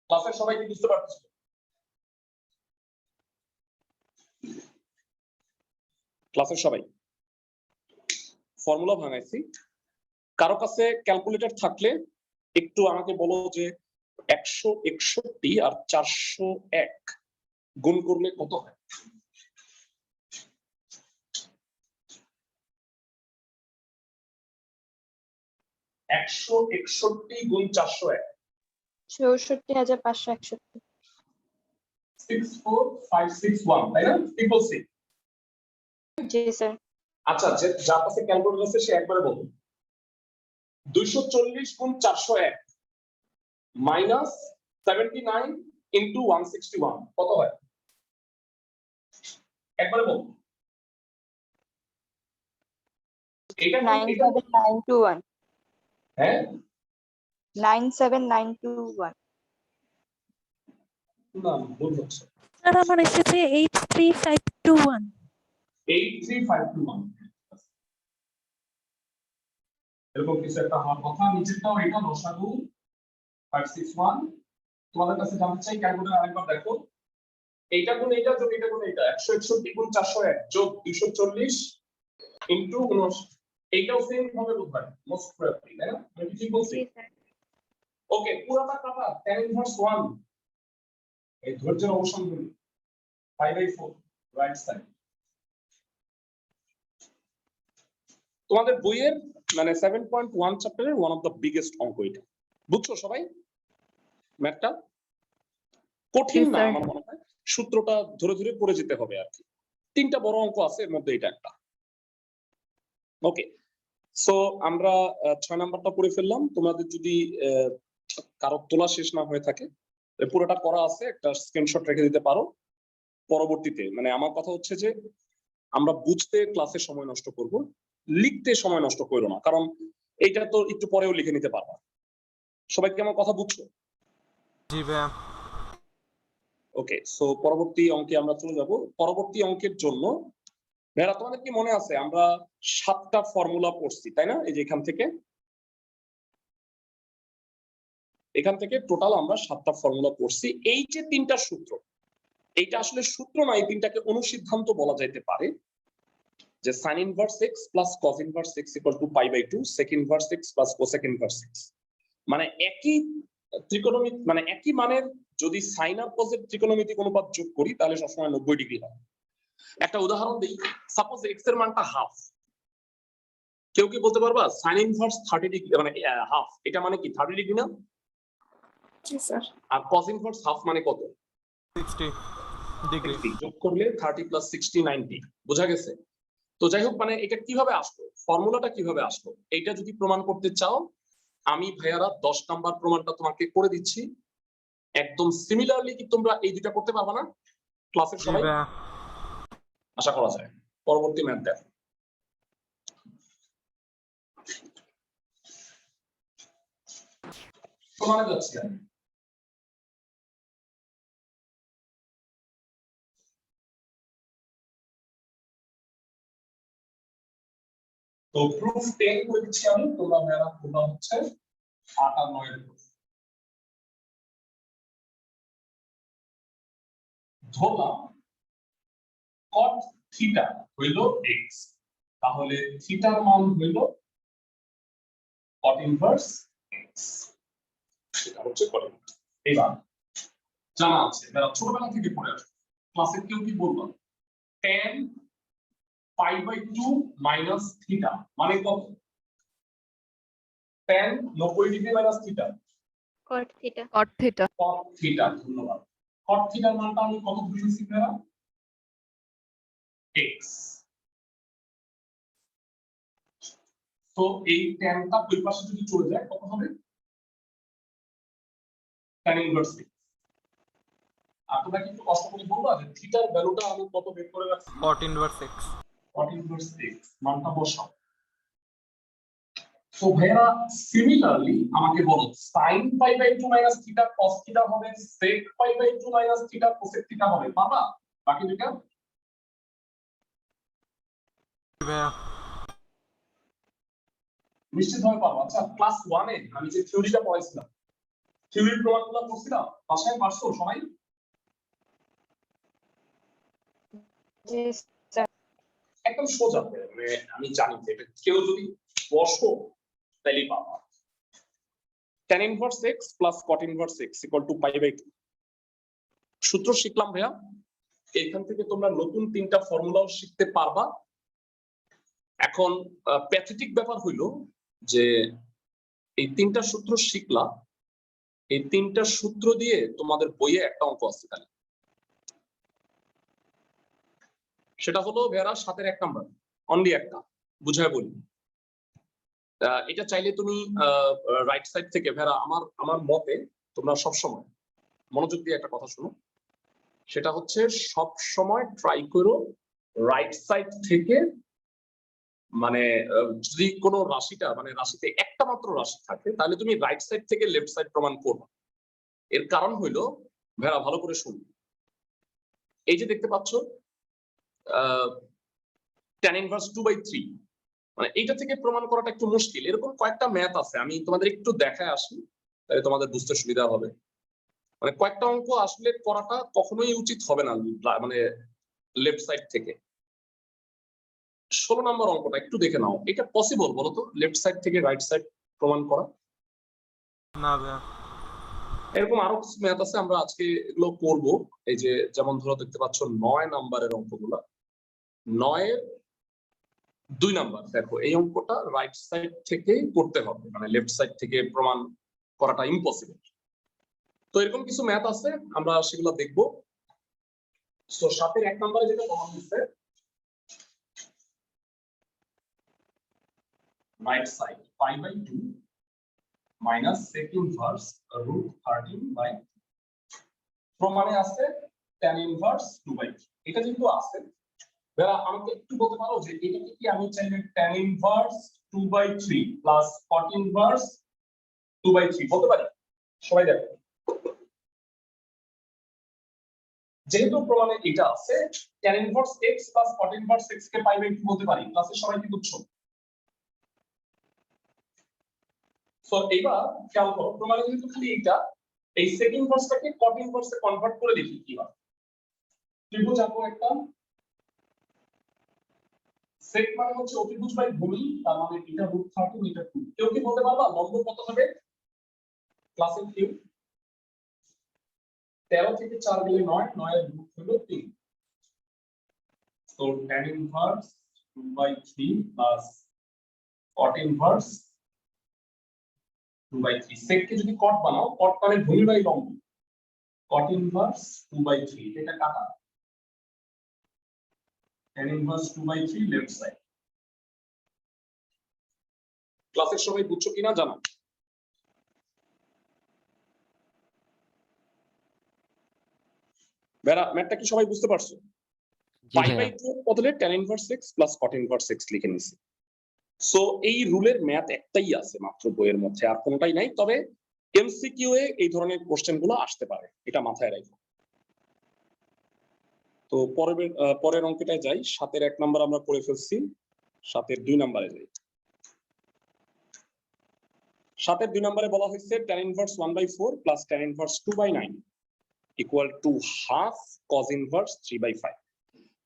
ক্লাসের সবাই কি বুঝতে পারছো ক্লাসের সবাই ফর্মুলা ভাঙাইছি কারো কাছে ক্যালকুলেটর থাকলে একটু আমাকে বলো যে 161 আর 401 গুণ করলে কত হয় একশো 161 গুণ 401 ৬৪,৫৬১ 64561 তাই না ট্রিপল সি জি স্যার আচ্ছা যে যার কাছে ক্যালকুলেটর আছে সে একবারে বলুন 240 গুণ 401 মাইনাস 79 ইনটু 161 কত হয় একবারে বলুন এটা 97921 হ্যাঁ 97921 না ভুল হচ্ছে স্যার আমার এসেছে 83521 83521 এরকম কিছু একটা হওয়ার কথা নিচেরটাও এটা লসাগু 561 তোমাদের কাছে জানতে চাই ক্যালকুলেটর আরেকবার দেখো এইটা গুণ এইটা যোগ এটা গুণ এইটা 161 গুণ 401 যোগ 240 ইনটু 59 এইটাও সেম ভাবে বোঝায় মোস্ট প্রবাবলি তাই না আমি কি ঠিক বলছি ওকে পুরোটা কাটা tan inverse 1 এই ধৈর্যের অবসান গুলি 5/4 রাইট সাইড তোমাদের বইয়ের মানে 7.1 চ্যাপ্টারের ওয়ান অফ দ্য বিগেস্ট অঙ্ক এটা বুঝছো সবাই ম্যাথটা কঠিন না আমার মনে হয় সূত্রটা ধরে ধরে পড়ে যেতে হবে আর কি তিনটা বড় অঙ্ক আছে এর মধ্যে এটা একটা ওকে সো আমরা 6 নাম্বারটা পড়ে ফেললাম তোমাদের যদি কারো তোলা শেষ না হয়ে থাকে পুরোটা করা আছে একটা স্ক্রিনশট রেখে দিতে পারো পরবর্তীতে মানে আমার কথা হচ্ছে যে আমরা বুঝতে ক্লাসে সময় নষ্ট করব লিখতে সময় নষ্ট করো না কারণ এইটা তো একটু পরেও লিখে নিতে পারবা সবাই কি আমার কথা বুঝছো জি ভাইয়া ওকে সো পরবর্তী অঙ্কে আমরা চলে যাব পরবর্তী অঙ্কের জন্য ভাইরা তোমাদের কি মনে আছে আমরা 7টা ফর্মুলা পড়ছি তাই না? এই যে এখান থেকে টোটাল আমরা 7টা ফর্মুলা পড়ছি। এই যে 3টা সূত্র, এইটা আসলে সূত্র না, এই 3টাকে অনুসিদ্ধান্ত বলা যাইতে পারে। যে sin inverse x plus cos inverse x equal to pi by 2, sec inverse x plus cosec inverse x, মানে একই ত্রিকোণমিতি, মানে একই মানের যদি sin আর cos এর ত্রিকোণমিতিক অনুপাত যোগ করি তাহলে সবসময় 90 ডিগ্রি হয়। একটা উদাহরণ দিই, সাপোজ x এর মানটা হাফ। কেউ কি বলতে পারবা sin inverse 30 ডিগ্রি মানে হাফ, এটা মানে কি 30 ডিগ্রি না? জি স্যার। আর cos inverse হাফ মানে কত? 60 ডিগ্রি। যোগ করলে 30 + 60 90, বোঝা গেছে? তো যাই হোক, মানে এটা কিভাবে আসলো, ফর্মুলাটা কিভাবে আসলো, এইটা যদি প্রমাণ করতে চাও আমি ভাইয়ারা 10 নাম্বার প্রমাণটা তোমাকে করে দিচ্ছি। একদম সিমিলারলি কি তোমরা এই দুটো করতে পারবা না ক্লাসের জি সবাই? ভাইয়া। আশা করা যায়। পরবর্তী ম্যাথ দেখো। প্রমাণে যাচ্ছি আমি। তো প্রুফ 10 করে দিচ্ছি আমি, তোমরা ভাইয়ারা তোমরা হচ্ছে 8 আর 9 এর প্রুফ। ধরলাম cot থিটা হইল x, তাহলে থিটার মান হইল cot ইনভার্স x, সেটা হচ্ছে cot inverse। এবার জানা আছে, যারা ছোটবেলা থেকে পড়ে আসছে ক্লাসে কেউ কি বলবো tan pi by 2 minus theta মানে কত? tan 90 degree minus theta cot theta। Cot theta. cot theta, ধন্যবাদ। cot theta এর মানটা আমি কত বুঝেছি ভাইরা? x। তো এই ট্যানটা ওই পাশে যদি চলে যায় কত হবে? tan inverse x। আর তোমরা কিন্তু কষ্ট করে বলবা যে থিটার ভ্যালুটা আমি কত বের করে রাখছি? cot inverse x। cot inverse x মানটা বসাও। তো ভাইরা সিমিলারলি আমাকে বলো sin pi by 2 minus theta cos theta হবে, sec pi by 2 minus theta cosec theta হবে, পাবা বাকি দুটো? ভাইয়া। নিশ্চিতভাবে পারবো। আচ্ছা ক্লাস 1 এ আমি যে থিওরিটা পড়াইছিলাম, থিওরির প্রমাণগুলো করছিলাম, বাসায় পারছো সবাই? জি স্যার। একদম সোজা, মানে আমি জানি যে এটা কেউ যদি বসো তাইলেই পাবা। tan inverse x plus cot inverse x equal to pi by 2 সূত্র শিখলাম ভাইয়া। এইখান থেকে তোমরা নতুন 3টা ফর্মুলাও শিখতে পারবা। এখন প্যাথেটিক ব্যাপার হইলো যে এই 3টা সূত্র শিখলা, এই 3টা সূত্র দিয়ে তোমাদের বইয়ে একটা অঙ্ক আছে খালি, সেটা হলো ভেরা 7 এর 1 নাম্বার, অনলি একটা, বুঝায় বলি। এটা চাইলে তুমি রাইট সাইড থেকে ভেরা, আমার মতে তোমরা সব সময় মনোযোগ দিয়ে একটা কথা শোনো, সেটা হচ্ছে সব সময় ট্রাই করো রাইট সাইড থেকে, মানে যদি কোনো রাশিটা মানে রাশিতে একটা মাত্র রাশি থাকে তাহলে তুমি রাইট সাইড থেকে লেফট সাইড প্রমাণ করবে। এর কারণ হইলো ভেরা ভালো করে শুনবে, এই যে দেখতে পাচ্ছ tan ইনভার্স 2/3, মানে এইটা থেকে প্রমাণ করাটা একটু মুশকিল। এরকম কয়েকটা ম্যাথ আছে, আমি তোমাদের একটু দেখায় আসি তাহলে তোমাদের বুঝতে সুবিধা হবে। মানে কয়েকটা অঙ্ক আসলে করাটা কখনোই উচিত হবে না মানে লেফট সাইড থেকে। 16 নম্বর অঙ্কটা একটু দেখে নাও, এটা পসিবল বলো তো লেফট সাইড থেকে রাইট সাইড প্রমাণ করা? না ভাইয়া। এরকম আরো কিছু ম্যাথ আছে, আমরা আজকে এগুলো করব। এই যে যেমন ধরো দেখতে পাচ্ছ 9 নাম্বারের অঙ্কগুলো, 9 এর 2 নাম্বার, দেখো এই অঙ্কটা রাইট সাইড থেকেই করতে হবে, মানে লেফট সাইড থেকে প্রমাণ করাটা ইম্পসিবল। তো এরকম কিছু ম্যাথ আছে, আমরা সেগুলো দেখব। সো 7 এর 1 নম্বরে যেটা প্রমাণ হচ্ছে right side pi by 2 minus sec inverse root 13 by, প্রমাণে আছে tan inverse 2/3, এটা যেহেতু আছে যারা আমাকে একটু বলতে পারো যে এটাকে কি আমি চাইলে tan inverse 2/3 plus cot inverse 2/3 বলতে পারি? সবাই দেখো যেহেতু প্রমাণে এটা আছে tan inverse x plus cot inverse x কে পাইবে কি বলতে পারি ক্লাসে সবাই কি বুঝছো সো এবার খেয়াল করো প্রমাণে যেহেতু খালি এটা এই sec ইনভার্সটাকে cot ইনভার্সে কনভার্ট করে দেখি কি হয় ত্রিভুজ আঁকো একটা sec মানে হচ্ছে অতিভুজ বাই ভূমি তার মানে এটা রুট 30 এটা 2 কেউ কি বলতে পারবা লম্ব কত হবে ক্লাসের কিউ 13 থেকে 4 গেলে 9 9 এর রুট হলো 3 so tan inverse 2/3 plus cot inverse 2/3 sec কে যদি cot বানাও cot মানে ভূমি বাই লম্ব cot inverse 2/3 এটা কাটা tan inverse 2/3 লেফট সাইড ক্লাসের সবাই বুঝছো কিনা জানো বেরা ম্যাথটা কি সবাই বুঝতে পারছো পাই বাই 2 এর বদলে tan inverse x plus cot inverse x লিখে নিছি সো এই রুলের ম্যাথ একটাই আছে মাত্র বইয়ের মধ্যে আর কোনটাই নাই তবে এমসিকিউ এ এই ধরনের কোশ্চেনগুলো আসতে পারে এটা মাথায় রাখো তো পরের অঙ্কটায় যাই 7 এর 1 নাম্বার আমরা করে ফেলছি 7 এর 2 নম্বরে যাই 7 এর 2 নম্বরে বলা হয়েছে tan inverse 1/4 plus tan inverse 2/9 equal to half cos inverse 3/5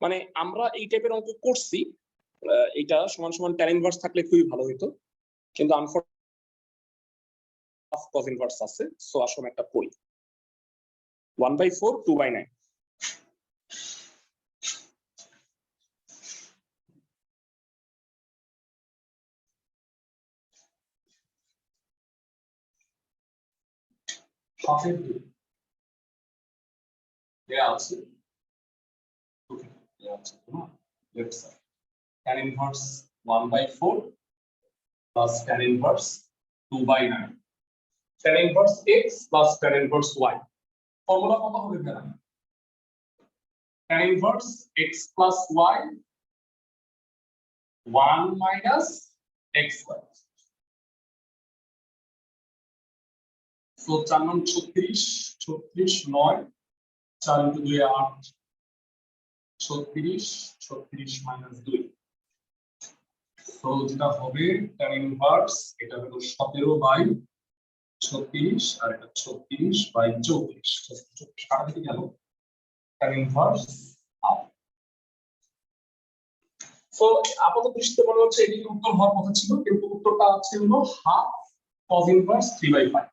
মানে আমরা এই টাইপের অঙ্ক করছি এটা সমান সমান tan ইনভার্স থাকলে খুবই ভালো হতো কিন্তু আনফরচুনেটলি হাফ cos ইনভার্স আছে সো আসলে একটা করি 1/4 2/9 হাফের 2 দেয়া আছে ওকে দেয়া আছে না left side tan inverse 1/4 plus tan inverse 2/9 tan inverse x plus tan inverse y formula কত হবে Bera tan inverse x plus y 1 minus x square so 4 9 36 36 9 4 into 2 8 36 36 minus 2 so যেটা হবে tan inverse এটা হলো 17 বাই 36 আর এটা 36 বাই 34 কাটা দিকে গেল tan inverse half so আপাতত দৃষ্টিতে মনে হচ্ছে এটি উত্তর হওয়ার কথা ছিল কিন্তু উত্তরটা আছে হলো হাফ cos inverse 3/5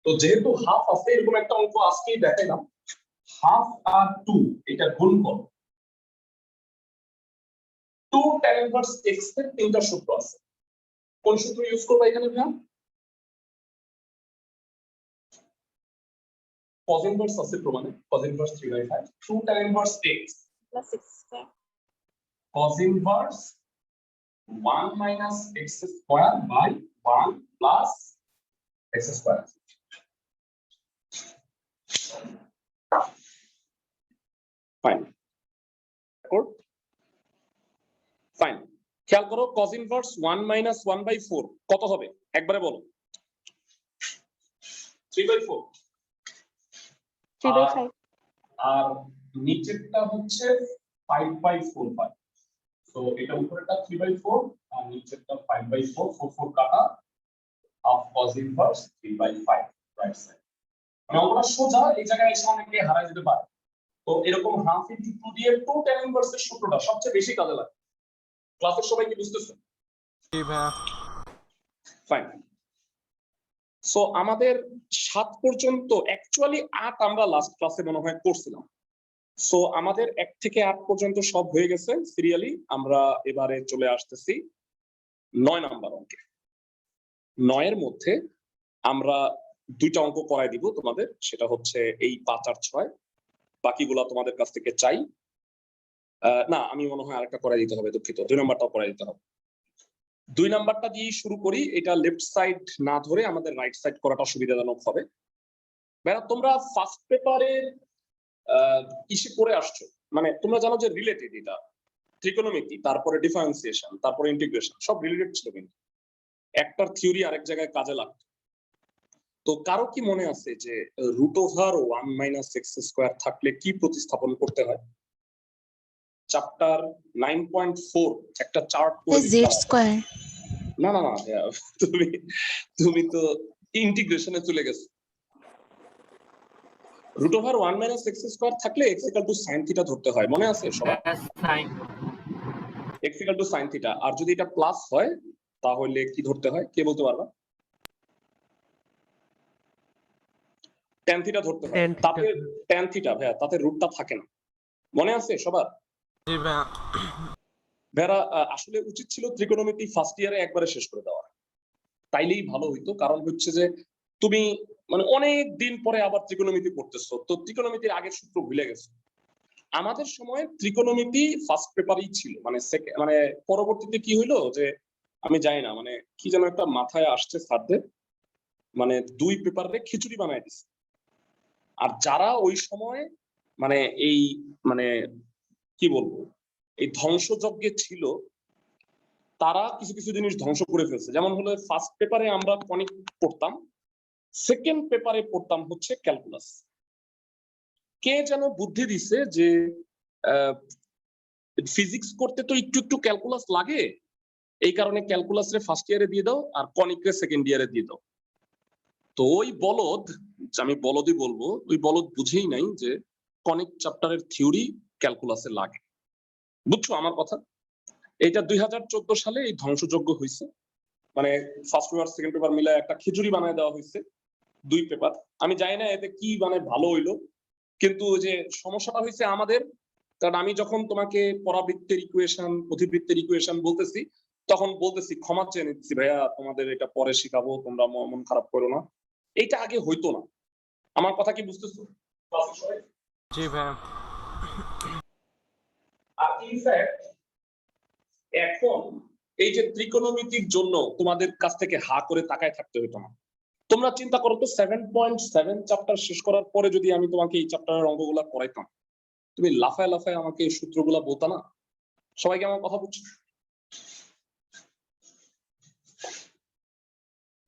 তো যেহেতু হাফ আছে এরকম একটা অঙ্ক আজকেই দেখাইলাম হাফ আর 2 এটা গুণ করো 2 tan inverse x এর তিনটা সূত্র আছে কোন সূত্র ইউজ করব এখানে ভাই cos inverse আছে প্রমাণে cos inverse 3/5 2 tan inverse x plus 6 square cos inverse 1 minus x square by 1 plus x square fine record fine খেয়াল করো cos ইনভার্স 1 মাইনাস 1/4 কত হবে একবারে বলো 3/4 3/5 আর নিচেরটা হচ্ছে 5/4 পাই সো এটা উপরেরটা 3/4 আর নিচেরটা 5/4 4 কাটা half cos inverse 3/5 right side মানে আমরা সোজা এই জায়গায় এসে অনেকে হারাই যেতে পারে তো এরকম হাফ ইনটু 2 দিয়ে 2 tan ইনভার্সের সূত্রটা সবচেয়ে বেশি কাজে লাগে ক্লাসের সবাই কি বুঝতেছো জি ভাইয়া ফাইন সো আমাদের 7 পর্যন্ত অ্যাকচুয়ালি 8 আমরা লাস্ট ক্লাসে মনে হয় করছিলাম সো আমাদের 1 থেকে 8 পর্যন্ত সব হয়ে গেছে সিরিয়ালি আমরা এবারে চলে আসতেছি 9 নাম্বার অঙ্কে 9 এর মধ্যে আমরা দুইটা অঙ্ক করাই দিব তোমাদের সেটা হচ্ছে এই 5 আর 6 বাকিগুলা তোমাদের কাছ থেকে চাই না আমি মনে হয় আরেকটা করাই দিতে হবে দুঃখিত 2 নাম্বারটাও করাই দিতে হবে 2 নাম্বারটা দিয়ে শুরু করি এটা লেফট সাইড না ধরে আমাদের রাইট সাইড করাটা সুবিধাজনক হবে ভাইরা তোমরা ফার্স্ট পেপারের ইসে করে আসছো মানে তোমরা জানো যে রিলেটেড এটা ট্রিগোনোমেট্রি তারপরে ডিফারেন্সিয়েশন তারপরে ইন্টিগ্রেশন সব রিলেটেড ছিল কিন্তু একটার থিওরি আরেক জায়গায় কাজে লাগতো তো কারো কি মনে আছে যে √1 - থাকলে কি প্রতিস্থাপন করতে হয়? চ্যাপ্টার 9.4 একটা চার্ট করে জেড স্কোয়ার। না না না তুমি তুমি তো ইন্টিগ্রেশনে চলে গেছো। √1 - থাকলে x = sin θ ধরতে হয়, মনে আছে সবার? x = sin θ। আর যদি এটা প্লাস হয় তাহলে কি ধরতে হয়, কে বলতে পারবা? tan θ ধরতে হয়। তাতে tan θ ভাইয়া, তাতে রুটটা থাকে না, মনে আছে সবার? জি ভাইয়া। ভাইয়া আসলে উচিত ছিল ত্রিকোণমিতি ফার্স্ট ইয়ারে একবারে শেষ করে দেওয়া, তাইলেই ভালো হইতো। কারণ হচ্ছে যে তুমি মানে অনেক দিন পরে আবার ত্রিকোণমিতি পড়তেছো, তো ত্রিকোণমিতির আগের সূত্র ভুলে গেছো। আমাদের সময় ত্রিকোণমিতি ফার্স্ট পেপারই ছিল, মানে পরবর্তীতে কি হইলো যে আমি জানি না, মানে কি যেন একটা মাথায় আসছে স্যারদের, মানে 2 পেপারে খিচুড়ি বানায় দিছে। আর যারা ওই সময় মানে এই মানে কি বলবো এই ধ্বংসযজ্ঞে ছিল, তারা কিছু কিছু জিনিস ধ্বংস করে ফেলছে। যেমন হলো ফার্স্ট পেপারে আমরা কনিক পড়তাম, সেকেন্ড পেপারে পড়তাম হচ্ছে ক্যালকুলাস। কে যেন বুদ্ধি দিছে যে ফিজিক্স করতে তো একটু একটু ক্যালকুলাস লাগে, এই কারণে ক্যালকুলাসে ফার্স্ট ইয়ারে দিয়ে দাও আর কনিকরে সেকেন্ড ইয়ারে দিয়ে দাও। তো ওই বলদ, আমি বলদই বলবো, ওই বলদ বুঝেই নাই যে কনিক চ্যাপ্টারের থিওরি ক্যালকুলাসে লাগে। বুঝছো আমার কথা? এটা 2014 সালে এই ধ্বংসযজ্ঞ হয়েছে, মানে ফার্স্ট পেপার সেকেন্ড পেপার মিলে একটা খিচুড়ি বানায় দেওয়া হয়েছে 2 পেপার। আমি জানি না এতে কি মানে ভালো হইলো, কিন্তু যে সমস্যাটা হয়েছে আমাদের, কারণ আমি যখন তোমাকে পরাবৃত্তের ইকুয়েশন অধিবৃত্তের ইকুয়েশন বলতেছি, তখন বলতেছি ক্ষমা চেয়ে নিচ্ছি ভাইয়া, তোমাদের এটা পরে শিখাবো, তোমরা মন খারাপ করো না। এইটা আগে হইতো না। আমার কথা কি বুঝতেছো? জি ভাইয়া। আর ইনফ্যাক্ট এখন এই যে ত্রিকোণমিতির জন্য তোমাদের কাছ থেকে হা করে তাকায় থাকতে হতো না। তোমরা চিন্তা করো তো 7.7 চ্যাপ্টার শেষ করার পরে যদি আমি তোমাকে এই চ্যাপ্টারের অঙ্কগুলা করাইতাম, তুমি লাফায় লাফায় আমাকে এই সূত্রগুলা বলতা না? সবাইকে আমার কথা বুঝছো?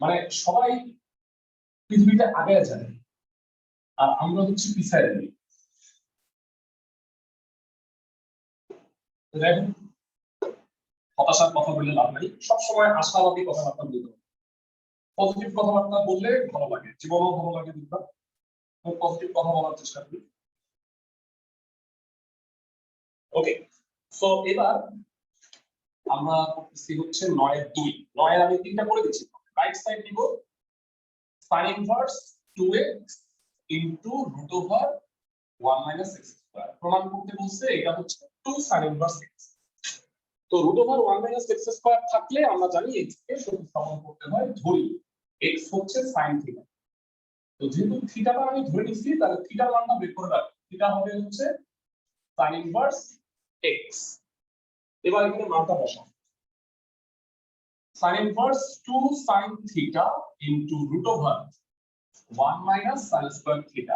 মানে সবাই পৃথিবীতে আগে যায় আর আমরা হচ্ছে পিছায় যাই। হতাশার কথা বললে লাভ নাই, সবসময় আশাবাদী কথাবার্তা বলতে হবে। পজিটিভ কথাবার্তা বললে ভালো লাগে, জীবনও ভালো লাগে। দিকটা পজিটিভ কথা বলার চেষ্টা করি। ওকে, সো এবার আমরা করতেছি হচ্ছে 9-2। 9 আমি 3টা করে দিচ্ছি। রাইট সাইড নিব sin inverse 2x into √1 - x²। প্রমাণ করতে বলছে এটা হচ্ছে 2 sin ইনভার্স x। তো √1 - x² থাকলে আমরা জানি x কে প্রতিস্থাপন করতে হয়, ধরি x হচ্ছে sin θ। তো যেহেতু থিটাটা আমি ধরে নিচ্ছি, তাহলে থিটার মানটা বের করে রাখি। থিটা হবে হচ্ছে sin ইনভার্স x। এবার এখানে মানটা বসাও। sin inverse 2 sin θ into √1 - sin²θ।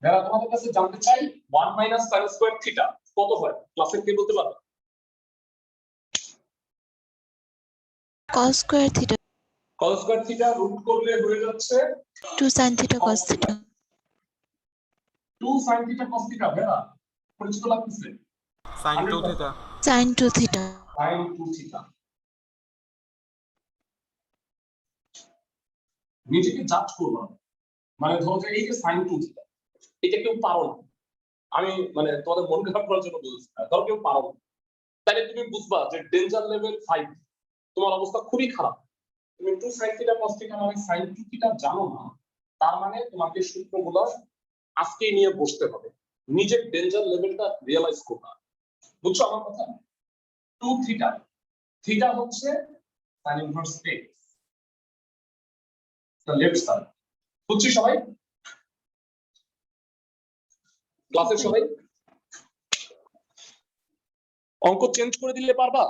যারা তোমাদের কাছে জানতে চাই 1 - sin² θ কত হয়, ক্লাসের কে বলতে পারবে? cos square theta. cos² θ root করলে হয়ে যাচ্ছে 2 sin theta cos theta. 2 sin θ cos θ। ভাইয়া পরিচিত লাগতেছে? sin 2 theta. sin 2 theta. sin 2 θ। নিজেকে জাজ করবা, মানে ধরো যে এই যে sin 2 θ, এটা কেউ পারো না, আমি মানে তোমাদের মন খারাপ করার জন্য বলছি না, ধরো কেউ পারো না, তাহলে তুমি বুঝবা যে ডেঞ্জার লেভেল 5, তোমার অবস্থা খুবই খারাপ। তুমি 2 sin θ cos θ মানে sin 2 θ জানো না, তার মানে তোমাকে সূত্রগুলো আজকেই নিয়ে বসতে হবে, নিজের ডেঞ্জার লেভেলটা রিয়ালাইজ করবা। বুঝছো আমার কথা? 2 θ, থিটা হচ্ছে sin inverse x, the left side। বুঝছি সবাই? ক্লাসের সবাই অঙ্ক চেঞ্জ করে দিলে পারবা?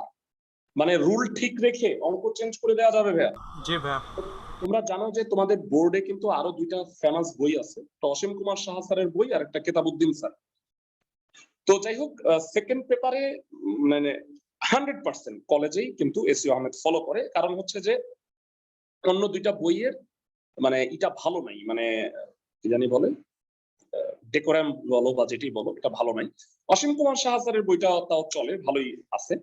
মানে রুল ঠিক রেখে অঙ্ক চেঞ্জ করে দেওয়া যাবে ভাইয়া? জি ভাইয়া। তোমরা জানো যে তোমাদের বোর্ডে কিন্তু আরো 2টা ফেমাস বই আছে, তো অসীম কুমার সাহা স্যারের বই আর একটা কেতাবউদ্দিন স্যার। তো যাই হোক, সেকেন্ড পেপারে মানে 100% কলেজেই কিন্তু এসইউ আহমেদ ফলো করে, কারণ হচ্ছে যে অন্য 2টা বইয়ের মানে এটা ভালো নাই, মানে কি জানি বলে ডেকোরাম বলো বা যেটি বলো, এটা ভালো নাই। অসীম কুমার শাহ স্যারের বইটা তাও চলে, ভালোই আছে,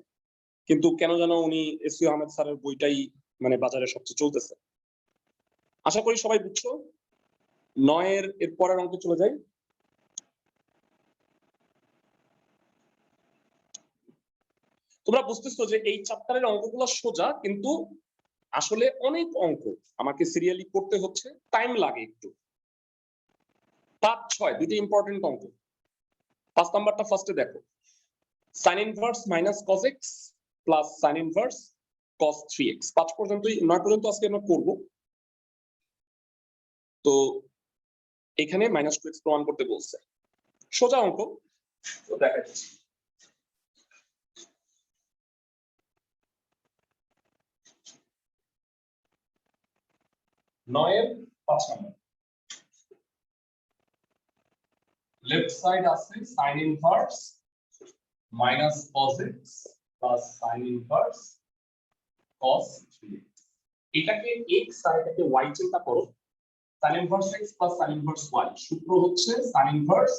কিন্তু কেন যেন উনি এসি আহমেদ স্যারের বইটাই মানে বাজারে সবচেয়ে চলতেছে। আশা করি সবাই বুঝছো। 9 এর পরের অঙ্কে চলে যাই। তোমরা বুঝতেছো যে এই চ্যাপ্টারের অঙ্কগুলো সোজা, কিন্তু আসলে অনেক অঙ্ক আমাকে সিরিয়ালি করতে হচ্ছে, টাইম লাগে একটু। 5, 6 দুটো ইম্পর্টেন্ট অঙ্ক। 5 নাম্বারটা ফার্স্টে দেখো, sin inverse minus cos x plus sin inverse cos 3x। 5 পর্যন্তই, 9 পর্যন্ত আজকে আমরা করব। তো এখানে -2x প্রমাণ করতে বলছে, সোজা অঙ্ক। তো দেখাচ্ছি, 9 এর 5 নম্বর। লেফট সাইড আছে sin inverse minus cos x plus sin inverse cos 3x। এটাকে x আর এটাকে y চিন্তা করো, sin inverse x plus sin inverse y। সূত্র হচ্ছে sin inverse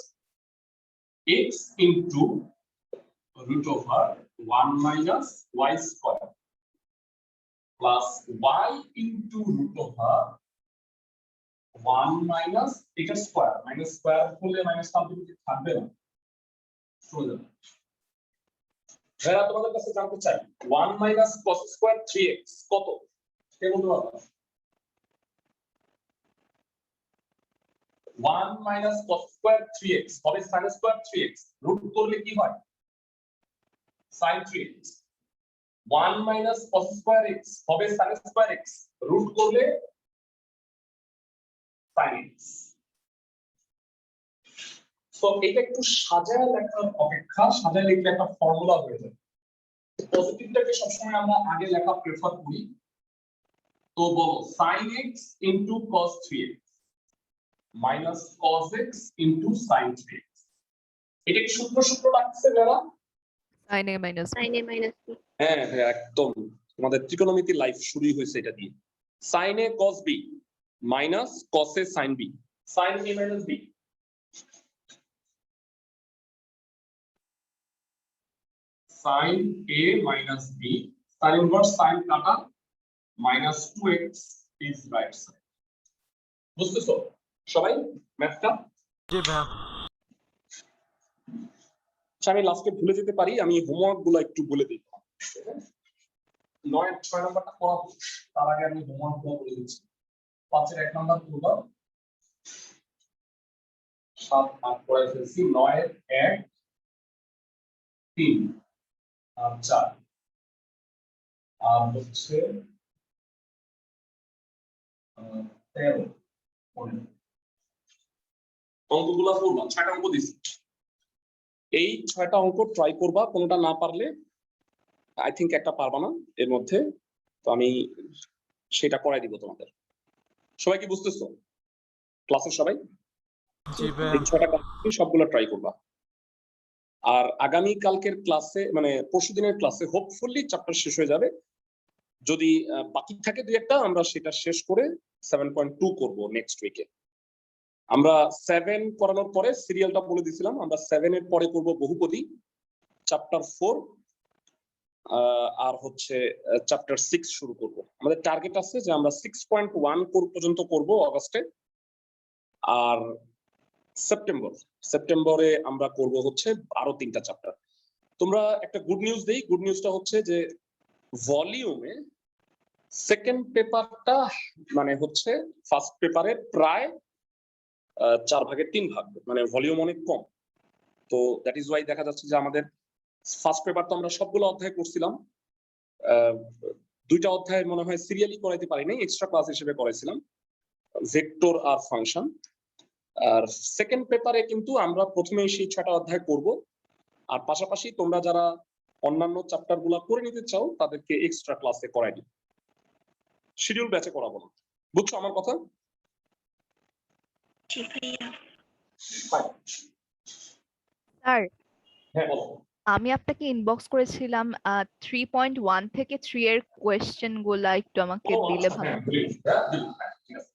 x into root over 1 minus y square plus y into root over 1 minus এটা square, minus square করলে minus complete থাকবে না, সোজা। এরা তোমাদের কাছে জানতে চাই 1 মাইনাস cos স্কয়ার 3x কত, কে বলতে পারবে? 1 মাইনাস cos স্কয়ার 3x হবে sin স্কয়ার 3x, রুট করলে কি হয়? sin 3x। 1 minus cos square x হবে sin স্কয়ার x, রুট করলে sin x। সো এটা একটু সাজায় লেখার অপেক্ষা সাজায় লিখলে একটা ফর্মুলা হয়ে যায়। পজিটিভটাকে সবসময় আমরা আগে লেখা প্রেফার করি। তো বলো sin x into cos 3x minus cos x into sin 3x। এটা কি সূত্র লাগছে যারা? sin a minus b। sin a minus b। হ্যাঁ হ্যাঁ একদম, তোমাদের ত্রিকোণমিতি লাইফ শুরুই হয়েছে এটা দিয়ে। sin a cos b minus cos a sin b, sin a minus b। sin a minus b, sin inverse sin কাটা minus 2x is right side। বুঝতেছো সবাই ম্যাথটা? জি ভাইয়া। আমি লাস্টে ভুলে যেতে পারি, আমি হোমওয়ার্ক গুলো একটু বলে দিই। 9 6 নাম্বারটা করাবো, তার আগে আমি হোমওয়ার্ক গুলো বলে দিচ্ছি। 5 এর 1 নাম্বার করবা, 7 8 পড়াই ফেলছি। 9 এর 1 3 আর 4 আর হচ্ছে 13 অঙ্কগুলো করবা। 6টা অঙ্ক দিছি, এই 6টা অঙ্ক ট্রাই করবা। কোনটা না পারলে আই থিংক একটা পারবা না এর মধ্যে, তো আমি সেটা করাই দিব তোমাদের। সবাই কি বুঝতেছো ক্লাসের সবাই? জি ভাইয়া। এই 6টা কমপ্লিট সবগুলো ট্রাই করবা। আর আগামী কালকের ক্লাসে মানে পরশুদিনের ক্লাসে হোপফুলি চ্যাপ্টার শেষ হয়ে যাবে। যদি বাকি থাকে দুই একটা, আমরা সেটা শেষ করে 7.2 করব নেক্সট উইকে। আমরা 7 করানোর পরে সিরিয়ালটা বলে দিছিলাম, আমরা 7 এর পরে করব বহুপদী, চ্যাপ্টার 4 আর হচ্ছে চ্যাপ্টার 6 শুরু করব। আমাদের টার্গেট আছে যে আমরা 6.1 পর্যন্ত করব অগাস্টে, আর সেপ্টেম্বরে আমরা করব হচ্ছে আরো 3টা চ্যাপ্টার। তোমরা একটা গুড নিউজ দেই, গুড নিউজটা হচ্ছে যে ভলিউমে সেকেন্ড পেপারটা মানে হচ্ছে ফার্স্ট পেপারে প্রায় 4 ভাগের 3 ভাগ, মানে ভলিউম অনেক কম। তো দ্যাট ইজ ওয়াই দেখা যাচ্ছে যে আমাদের ফার্স্ট পেপার তো আমরা সবগুলো অধ্যায় করছিলাম, 2টা অধ্যায় মনে হয় সিরিয়ালি করাইতে পারি নাই, এক্সট্রা ক্লাস হিসেবে করাইছিলাম, ভেক্টর আর ফাংশন। আর সেকেন্ড পেপারে কিন্তু আমরা প্রথমেই সেই 6টা অধ্যায় করব, আর পাশাপাশি তোমরা যারা অন্যান্য চ্যাপ্টার গুলা করে নিতে চাও তাদেরকে এক্সট্রা ক্লাসে করাই দিই, শিডিউল ব্যাচে করাবো না। বুঝছো আমার কথা? স্যার হ্যাঁ বলো। আমি আপনাকে ইনবক্স করেছিলাম 3.1 থেকে 3 এর কোয়েশ্চেন গুলা একটু আমাকে দিলে ভালো। হ্যাঁ, ঠিক আছে।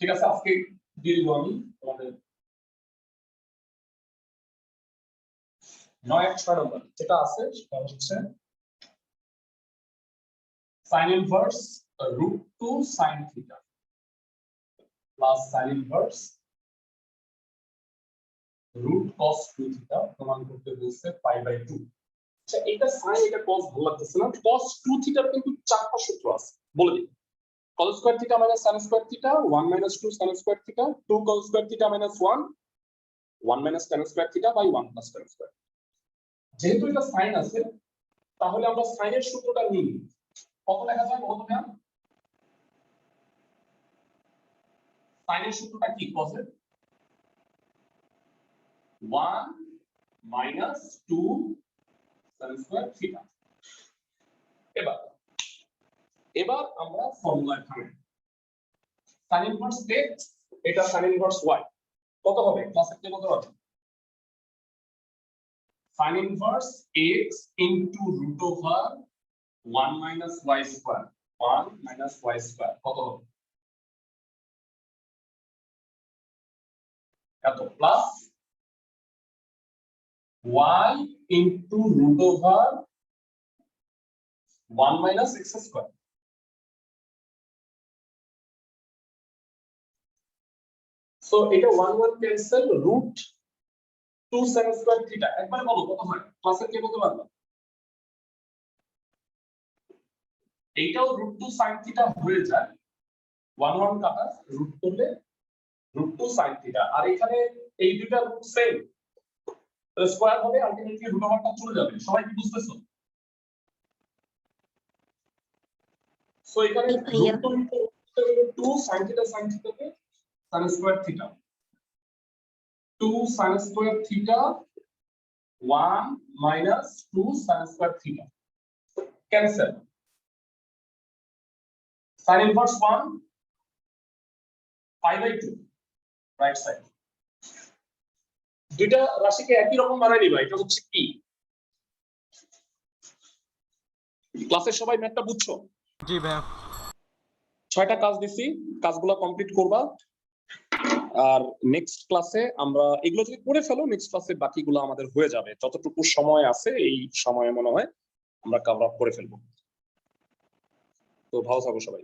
ঠিক আছে, আজকে দিয়ে দিব আমি তোমাদের 9-6 নম্বর যেটা আছে সেটা হচ্ছে sin inverse √2 sin theta plus sin inverse root cos 2 theta প্রমাণ করতে বলছে π/2। আচ্ছা, এটা sin এটা cos ভালো লাগতেছে না। cos 2 theta কিন্তু চারটা সূত্র আছে, বলে দিই। cos square theta minus sin square theta, 1 minus 2 sin square theta, 2 cos square theta minus 1, 1 minus tan square theta by 1 plus tan square। যেহেতু এটা sin আছে তাহলে আমরা sin এর সূত্রটা নিই। কত লেখা যায় বলতো না? sin এর সূত্রটা কি? cos এর 1 minus 2 sin square theta। এবার আমরা ফর্মুলায় থাকি। sin inverse x এটা sin inverse y কত হবে? ক্লাসে কত হবে? sin inverse x into √1 minus y square, 1 minus y square কত হবে? এত plus y into √1 minus x square। So এটা 1 1 ক্যান্সেল, √2 sin square theta একবারে বলো কত হয়? ক্লাসে কে বলতে পারবে? এইটাও √2 sin theta হয়ে যায়, 1 1 কাটা রুট করলে √2 sin theta। আর এখানে এই দুইটা রুট সেম, স্কয়ার হবে, আলটিমেটলি রুট ওভারটা চলে যাবে। সবাই কি বুঝতেছো? সো এখানে √2 sin theta কে sin square theta, 2 sin square theta 1 minus 2 sin square theta cancel, sin inverse 1 π/2 right side. দুইটা রাশিকে একই রকম বানাই নিবা। এটা হচ্ছে কি? ক্লাসে সবাই ম্যাথটা বুঝছো? জি ভাইয়া। 6টা কাজ দিছি, কাজগুলো কমপ্লিট করবা। আর নেক্সট ক্লাসে আমরা এগুলো যদি করে ফেলো, নেক্সট ক্লাসে বাকিগুলো আমাদের হয়ে যাবে। যতটুকু সময় আছে এই সময়ে মনে হয় আমরা কভার আপ করে ফেলবো। তো ভালো থাকো সবাই।